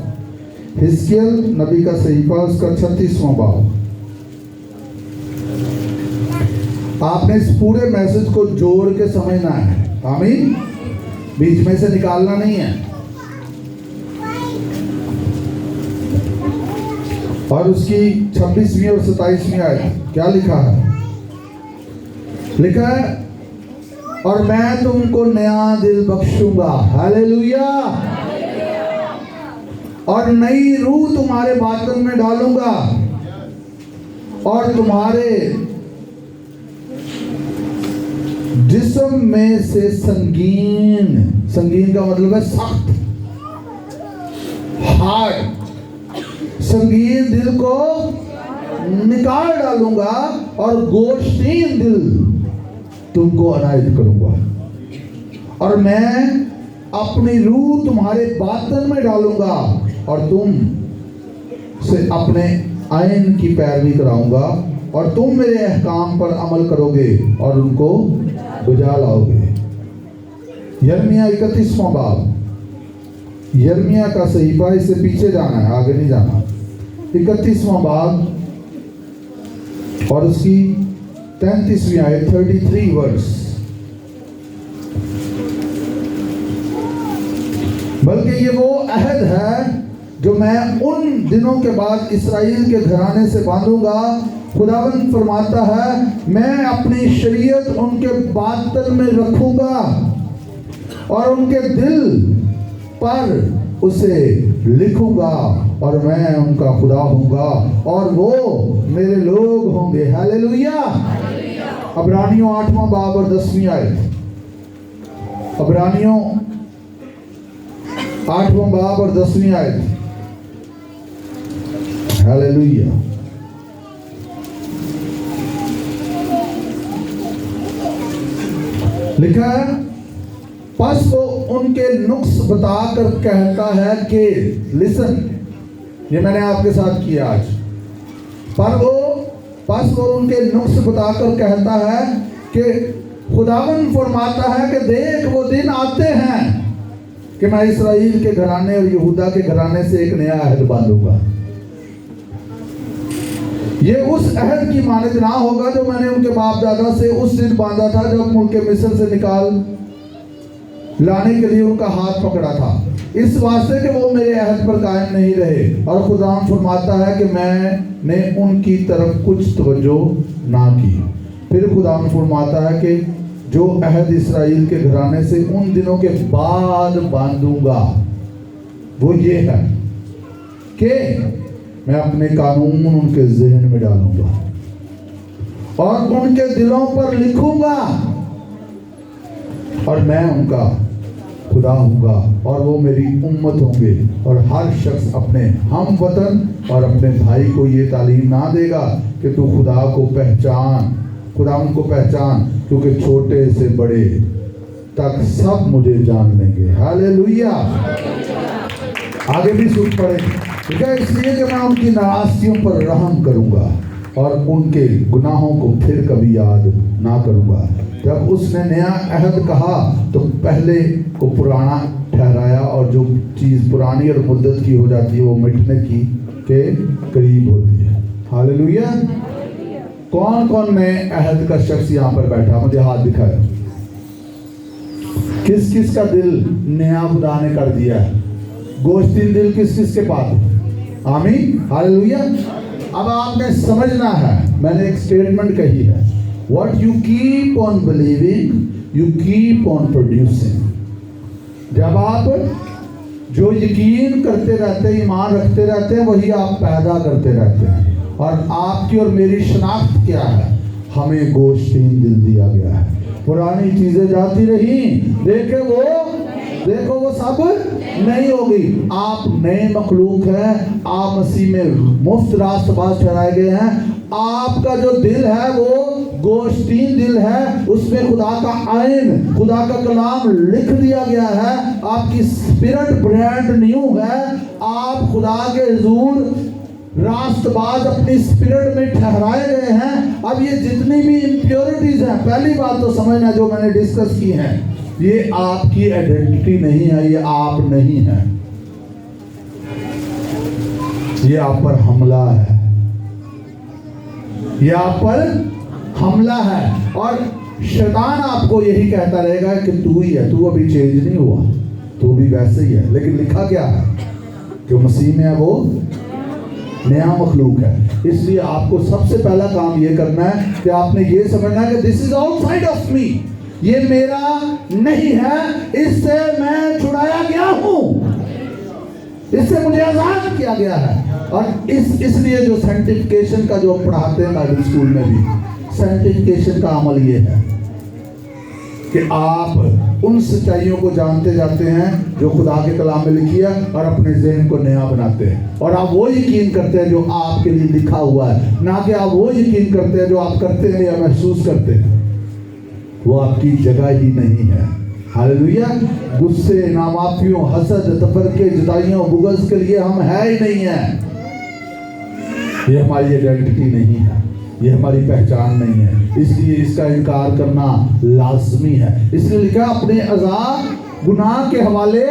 हिजकिय्याह नबी का सहीफा, उसका 36वां बाब। आपने इस पूरे मैसेज को जोड़ के समझना है। आमीन। बीच में से निकालना नहीं है। और उसकी 26वीं और 27वीं आयत क्या लिखा है? लिखा है, और मैं तुमको नया दिल बख्शूंगा। हालेलुया। और नई रूह तुम्हारे बातन में डालूंगा, और तुम्हारे जिस्म में से संगीन, संगीन का मतलब है सख्त, हार्ड, संगीन दिल को निकाल डालूंगा, और गोश्तीन दिल तुमको अनायत करूंगा। और मैं अपनी रूह तुम्हारे बातन में डालूंगा, और तुम से अपने आइन की पैरवी कराऊंगा, और तुम मेरे अहकाम पर अमल करोगे और उनको बुझा लाओगे। यिर्मयाह 31वां बाब, यिर्मयाह का सहीफा, इससे पीछे जाना है, आगे नहीं जाना। 31वां बाब और उसकी 33वीं आयत, 33 वर्ड्स। बल्कि ये वो अहद है जो मैं उन दिनों के बाद इस्राएल के घराने से बांधूंगा। खुदावंद फरमाता है, मैं अपनी शरीयत उनके बातन में रखूंगा, और उनके दिल पर उसे लिखूंगा, और मैं उनका खुदा होऊंगा, और वो मेरे लोग होंगे। हालेलुया। अब्रानियों 8वां बाब और 10वीं आयत। अब्रानियों 8वां बाब और 10वीं आयत। हालेलुया। लिखा है, पस वो उनके नुक्स बताकर कहता है कि लिसन, ये मैंने आपके साथ किया आज। पस वो उनके नुक्स बताकर कहता है कि खुदावन फरमाता है कि देख वो दिन आते हैं कि मैं इस्राएल के घराने और यहूदा के घराने से एक नया अहद बांधूंगा। ये उस अहद की मानद ना होगा जो मैंने उनके बाप दादा से उस दिन बांधा था जब उनके मिस्र से निकाल लाने के लिए उनका हाथ पकड़ा था, इस वास्ते कि वो मेरे अहद पर कायम नहीं रहे। और खुदा फरमाता है कि मैंने उनकी तरफ कुछ तवज्जो ना की। फिर खुदा फरमाता है कि जो अहद इस्राएल के घराने से उन दिनों के बाद बांधूंगा, वो ये है कि मैं अपने कानून उनके ज़हन में डालूंगा और उनके दिलों पर लिखूंगा, और मैं उनका खुदा होऊंगा और वो मेरी उम्मत होंगे। और हर शख्स अपने हम वतन और अपने भाई को ये तालीम ना देगा कि तू खुदा को पहचान, खुदा उनको पहचान, क्योंकि छोटे से बड़े तक सब मुझे जान लेंगे। हालेलुया। आगे भी सुन पड़े, ठीक है। इसलिए कि मैं उनकी नाराजगियों पर रहम करूंगा और उनके गुनाहों को फिर कभी याद ना करूंगा। जब उसने नया अहद कहा तो पहले को पुराना ठहराया, और जो चीज़ पुरानी और मुद्दत की हो जाती है वो मिटने की के करीब होती है। हालेलुया। कौन कौन नए अहद का शख्स यहाँ पर बैठा, मुझे हाथ दिखाया। किस किस का दिल नया खुदा ने कर दिया है? गोश्तीन दिल किस किस के पास? आमीन। हालेलुया। अब आपने समझना है, मैंने एक स्टेटमेंट कही है, what you keep on believing you keep on producing. जब आप जो यकीन करते रहते हैं, ईमान रखते रहते हैं, वही आप पैदा करते रहते हैं। और आपकी और मेरी शनाख्त क्या है? हमें गोश्तीन दिल दिया गया है। पुरानी चीजें जाती रही, देखो वो सब नहीं होगी। आप नए मखलूक हैं, आप मसीह में मुफ्त रास्तबाज ठहराए गए हैं। आपका जो दिल है वो गोश्तीन दिल है, उसमें खुदा का आइन, खुदा का कलाम लिख दिया गया है। आपकी स्पिरिट ब्रांड न्यू है। आप खुदा के हुजूर रास्तबाज अपनी स्पिरिट में ठहराए गए हैं। अब ये जितनी भी इम्प्योरिटीज हैं, पहली बात तो समझना जो मैंने डिस्कस की है, ये आपकी आइडेंटिटी नहीं है, ये आप नहीं है, ये आप पर हमला है, ये आप पर हमला है। और शैतान आपको यही कहता रहेगा कि तू ही है, तू अभी चेंज नहीं हुआ, तू भी वैसे ही है। लेकिन लिखा क्या है कि मसीह में है वो नया मखलूक है। इसलिए आपको सबसे पहला काम ये करना है कि आपने ये समझना है कि this is outside of me, ये मेरा नहीं है, इससे मैं छुड़ाया गया हूं, इससे मुझे आजाद किया गया है। और इसलिए जो सेंटिफिकेशन का जो पढ़ाते हैं बाइबल स्कूल में भी, सेंटिफिकेशन का अमल ये है कि आप उन सच्चाइयों को जानते जाते हैं जो खुदा के कलाम में लिखी है, और अपने ज़हन को नया बनाते हैं। और आप वो यकीन करते हैं जो आपके लिए लिखा हुआ है, ना कि आप वो यकीन करते हैं जो आप करते हैं या महसूस करते हैं। वो आपकी जगह ही नहीं है। हालेलुया। गुस्से, नामाफियों, हसद, तफरके, जुदाइयों, बुग़्ज़ के लिए हम है ही नहीं है। ये हमारी आइडेंटिटी नहीं है, ये हमारी पहचान नहीं है। इसलिए इसका इनकार करना लाजमी है। इसलिए लिखा अपने अज़ा गुनाह के हवाले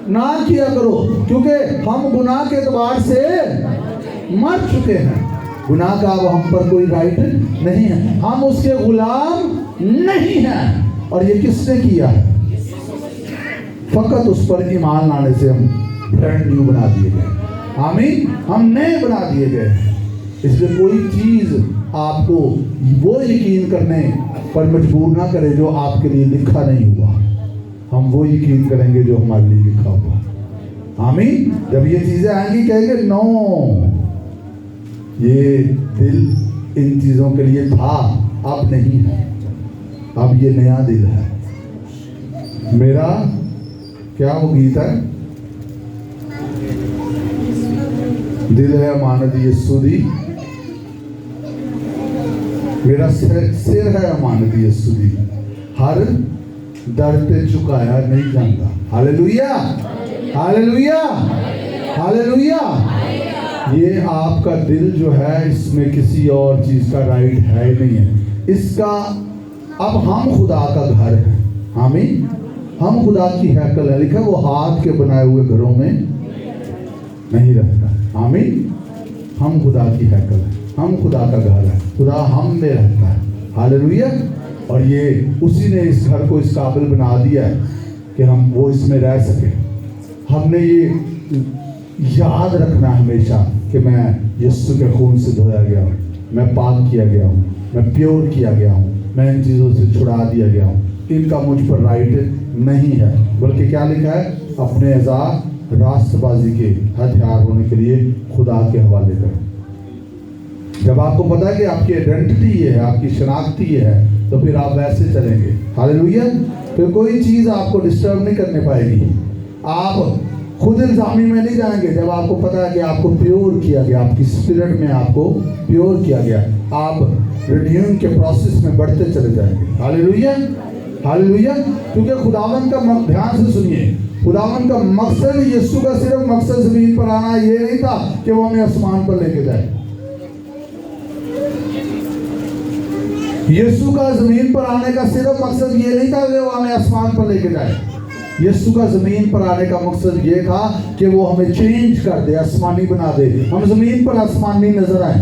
ना किया करो, क्योंकि हम गुनाह के एतबार से मर चुके हैं। गुनाह का अब हम पर कोई राइट नहीं है, हम उसके गुलाम नहीं हैं। और ये किसने किया है? फकत उस पर ईमान लाने से हम ब्रांड न्यू बना दिए गए। आमीन। हम नए बना दिए गए। इसलिए कोई चीज़ आपको वो यकीन करने पर मजबूर ना करे जो आपके लिए लिखा नहीं हुआ। हम वो यकीन करेंगे जो हमारे लिए लिखा हुआ। आमीन। जब ये चीज़ें आएंगी कहेंगे नो, ये दिल इन चीज़ों के लिए था, अब नहीं है, अब ये नया दिल है। मेरा क्या वो गीत है, दिल है अमानत यीशु दी, मेरा सिर है अमानत यीशु दी, हर दर पे झुकाया नहीं जाता। Hallelujah, hallelujah, hallelujah. ये आपका दिल जो है, इसमें किसी और चीज़ का राइट है ही नहीं है। इसका अब हम खुदा का घर है। आमीन। हम खुदा की हैकल है। लिखा वो हाथ के बनाए हुए घरों में नहीं रहता। आमीन। हम खुदा की हैकल है, हम खुदा का घर है, खुदा हम में रहता है। हालेलुया। और ये उसी ने इस घर को इस काबिल बना दिया है कि हम वो इसमें रह सके। हमने ये याद रखना हमेशा कि मैं यीशु के खून से धोया गया हूँ, मैं पाक किया गया हूँ, मैं प्योर किया गया हूँ, मैं इन चीज़ों से छुड़ा दिया गया हूँ। इनका मुझ पर राइट नहीं है। बल्कि क्या लिखा है, अपने अज़ा रास्तबाजी के हथियार होने के लिए खुदा के हवाले करें। जब आपको पता है कि आपकी आइडेंटिटी ये है, आपकी शनाख्ती ये है, तो फिर आप वैसे चलेंगे। हालेलुया। फिर कोई चीज़ आपको डिस्टर्ब नहीं करने पाएगी। आप खुद इल्जामी में नहीं जाएंगे। जब आपको पता है कि आपको प्योर किया गया, आपकी स्पिरिट में आपको प्योर किया गया, आप रिन्यूइंग के प्रोसेस में बढ़ते चले जाएंगे। हालेलुया। हालेलुया। क्योंकि खुदावन का ध्यान से सुनिए, खुदावन का मकसद, यीशु का सिर्फ मकसद जमीन पर आना ये नहीं था कि वो हमें आसमान पर लेके जाए। यीशु का जमीन पर आने का सिर्फ मकसद ये नहीं था कि वो हमें आसमान पर लेके जाए। यीशु का जमीन पर आने का मकसद ये था कि वो हमें चेंज कर दे, आसमानी बना दे, हम जमीन पर आसमानी नजर आए।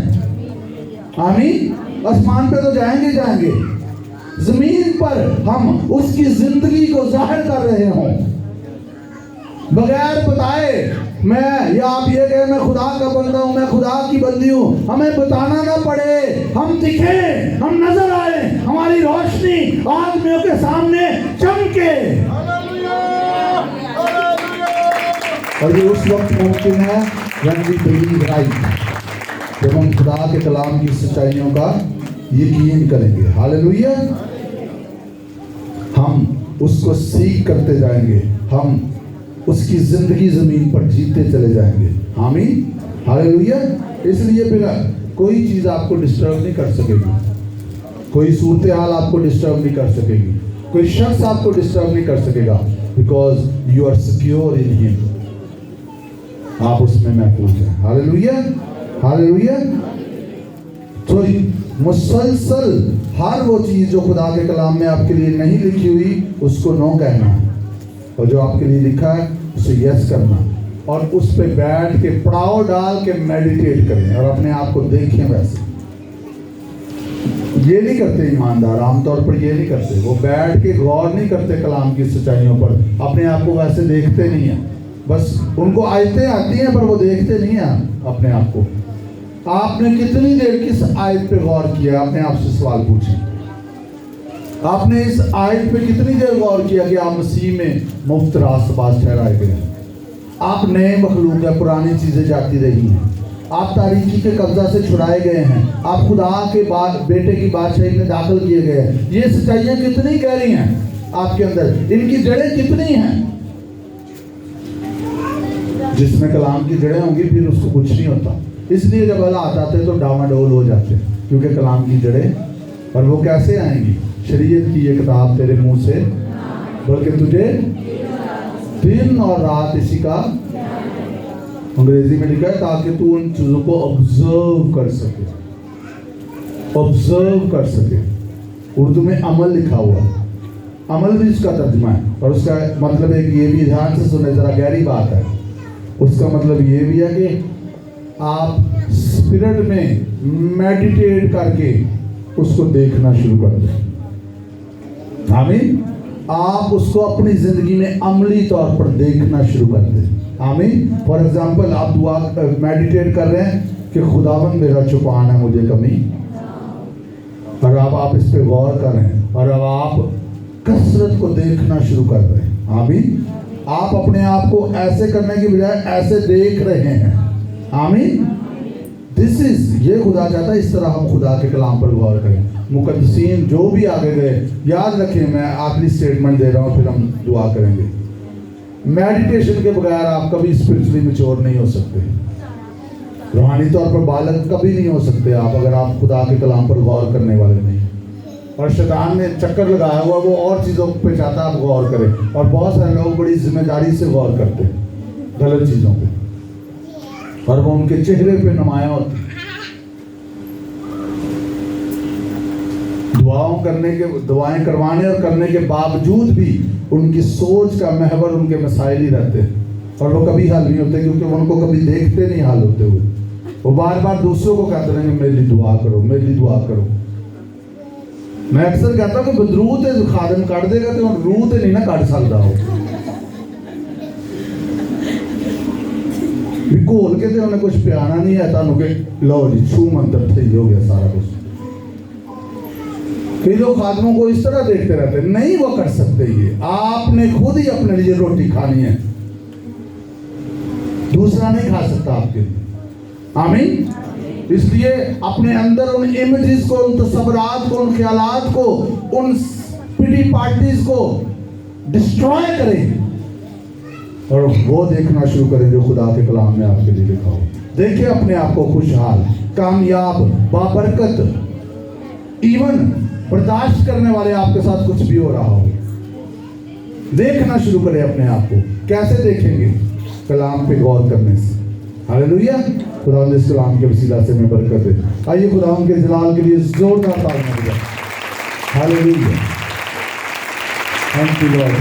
आमीन। आसमान पे तो जाएंगे जाएंगे, जमीन पर हम उसकी जिंदगी को जाहिर कर रहे हों, बगैर बताए मैं, या आप ये कहें मैं खुदा का बंदा हूं, मैं खुदा की बंदी हूं, हमें बताना ना पड़े, हम दिखे, हम नजर आए, हमारी रोशनी आदमियों के सामने चमके। और ये उस वक्त मुमकिन है when we believe right, जब हम खुदा के कलाम की सच्चाइयों का यकीन करेंगे। हालेलुया। हम उसको सीख करते जाएंगे, हम उसकी जिंदगी जमीन पर जीते चले जाएंगे। आमीन। हालेलुया। इसलिए फिर कोई चीज आपको डिस्टर्ब नहीं कर सकेगी, कोई सूरत हाल आपको डिस्टर्ब नहीं कर सकेगी, कोई शख्स आपको डिस्टर्ब नहीं कर सकेगा, because you are secure in him, आप उसमें महफूज हैं। हालेलुया। हालेलुया। तो मुसलसल हर वो चीज जो खुदा के कलाम में आपके लिए नहीं लिखी हुई उसको नो कहना है, और जो आपके लिए लिखा है उसे यस करना, और उस पे बैठ के पड़ाव डाल के मेडिटेट करें और अपने आप को देखें। वैसे ये नहीं करते ईमानदार, आमतौर पर ये नहीं करते, वो बैठ के गौर नहीं करते कलाम की सच्चाइयों पर, अपने आप को वैसे देखते नहीं है, बस उनको आयतें आती हैं पर वो देखते नहीं हैं अपने आप को। आपने कितनी देर किस आयत पे गौर किया, अपने आप से सवाल पूछें। आपने इस आयत पे कितनी देर गौर किया कि आप मसीह में मुफ्त रास्तबाज ठहराए गए हैं, आप नए मखलूक है, पुरानी चीजें जाती रही हैं, आप तारीकी के कब्जा से छुड़ाए गए हैं, आप खुदा के बेटे की बादशाही में दाखिल किए गए हैं। ये सच्चाइयां कितनी गहरी हैं आपके अंदर, इनकी जड़ें कितनी हैं। जिसमें कलाम की जड़ें होंगी फिर उसको कुछ नहीं होता। इसलिए जब हालात आते तो डामाडोल हो जाते हैं, क्योंकि कलाम की जड़ें, और वो कैसे आएंगी, शरीयत की ये किताब तेरे मुंह से, बल्कि तुझे दिन और रात इसी का, अंग्रेजी में लिखा है, ताकि तू उन चीजों को ऑब्जर्व कर सके, ऑब्जर्व कर सके। उर्दू में अमल लिखा हुआ, अमल भी इसका तर्जुमा है, और उसका मतलब एक ये भी, ध्यान से सुने, जरा गहरी बात है, उसका मतलब ये भी है कि आप स्पिरिट में मेडिटेट करके उसको देखना शुरू कर दें। आमीन। आप उसको अपनी जिंदगी में अमली तौर पर देखना शुरू कर दें। आमीन। फॉर एग्जाम्पल, आप दुआ मेडिटेट कर रहे हैं कि खुदावन मेरा छुपाना है, मुझे कमी, और अब आप इस पे गौर कर रहे हैं, और अब आप कसरत को देखना शुरू कर रहे हैं। आमीन। आप अपने आप को ऐसे करने की बजाय ऐसे देख रहे हैं। आमीन। दिस इज, ये खुदा चाहता है, इस तरह हम खुदा के कलाम पर गौर करें। मुकद्दसीन जो भी आगे गए, याद रखें, मैं आखिरी स्टेटमेंट दे रहा हूँ, फिर हम दुआ करेंगे। मेडिटेशन के बगैर आप कभी स्पिरिचुअली मैच्योर नहीं हो सकते, रूहानी तौर पर बालक कभी नहीं हो सकते आप, अगर आप खुदा के कलाम पर गौर करने वाले नहीं। और शैतान ने चक्कर लगाया हुआ, वो और चीज़ों पे चाहता आप गौर करें, और बहुत सारे लोग बड़ी जिम्मेदारी से गौर करते हैं गलत चीज़ों पे, और वो उनके चेहरे पे नुमाया होती। दुआएं करवाने और करने के बावजूद भी उनकी सोच का महवर उनके मसाइल ही रहते हैं, और वो कभी हल नहीं होते, क्योंकि उनको कभी देखते नहीं हाल होते हुए। वो बार बार दूसरों को कहते रहेंगे मेरे लिए दुआ करो, मेरे लिए दुआ करो। मैं अक्सर कहता हूँ कि बदरूह ते खादम कट देगा तो रूह ते नहीं ना कट सकता हो, घोल के तो उन्हें कुछ प्याना नहीं है तानू के लो जी छू मंत्र थे, हो गया सारा कुछ। कई लोग खादमों को इस तरह देखते रहते हैं, नहीं वो कर सकते। ये आपने खुद ही अपने लिए रोटी खानी है, दूसरा नहीं खा सकता आपके लिए। आमीन। इसलिए अपने अंदर उन इमेजेस को, उन तस्वुरात को, उन ख्यालात को, उन पिटी पार्टीज को डिस्ट्रॉय करें और वो देखना शुरू करें जो खुदा के कलाम में आपके लिए लिखा हो। देखिए अपने आप को खुशहाल, कामयाब, बाबरकत, इवन बर्दाश्त करने वाले आपके साथ कुछ भी हो रहा हो, देखना शुरू करें अपने आप को। कैसे देखेंगे? कलाम पे गौर करने से। हालेलुया। खुदा इस कलाम के वसीला से मैं बरकत दे। आइए खुदा के जलाल के लिए जोरदार तालियां बजाएं। हालेलुया। Thank you Lord.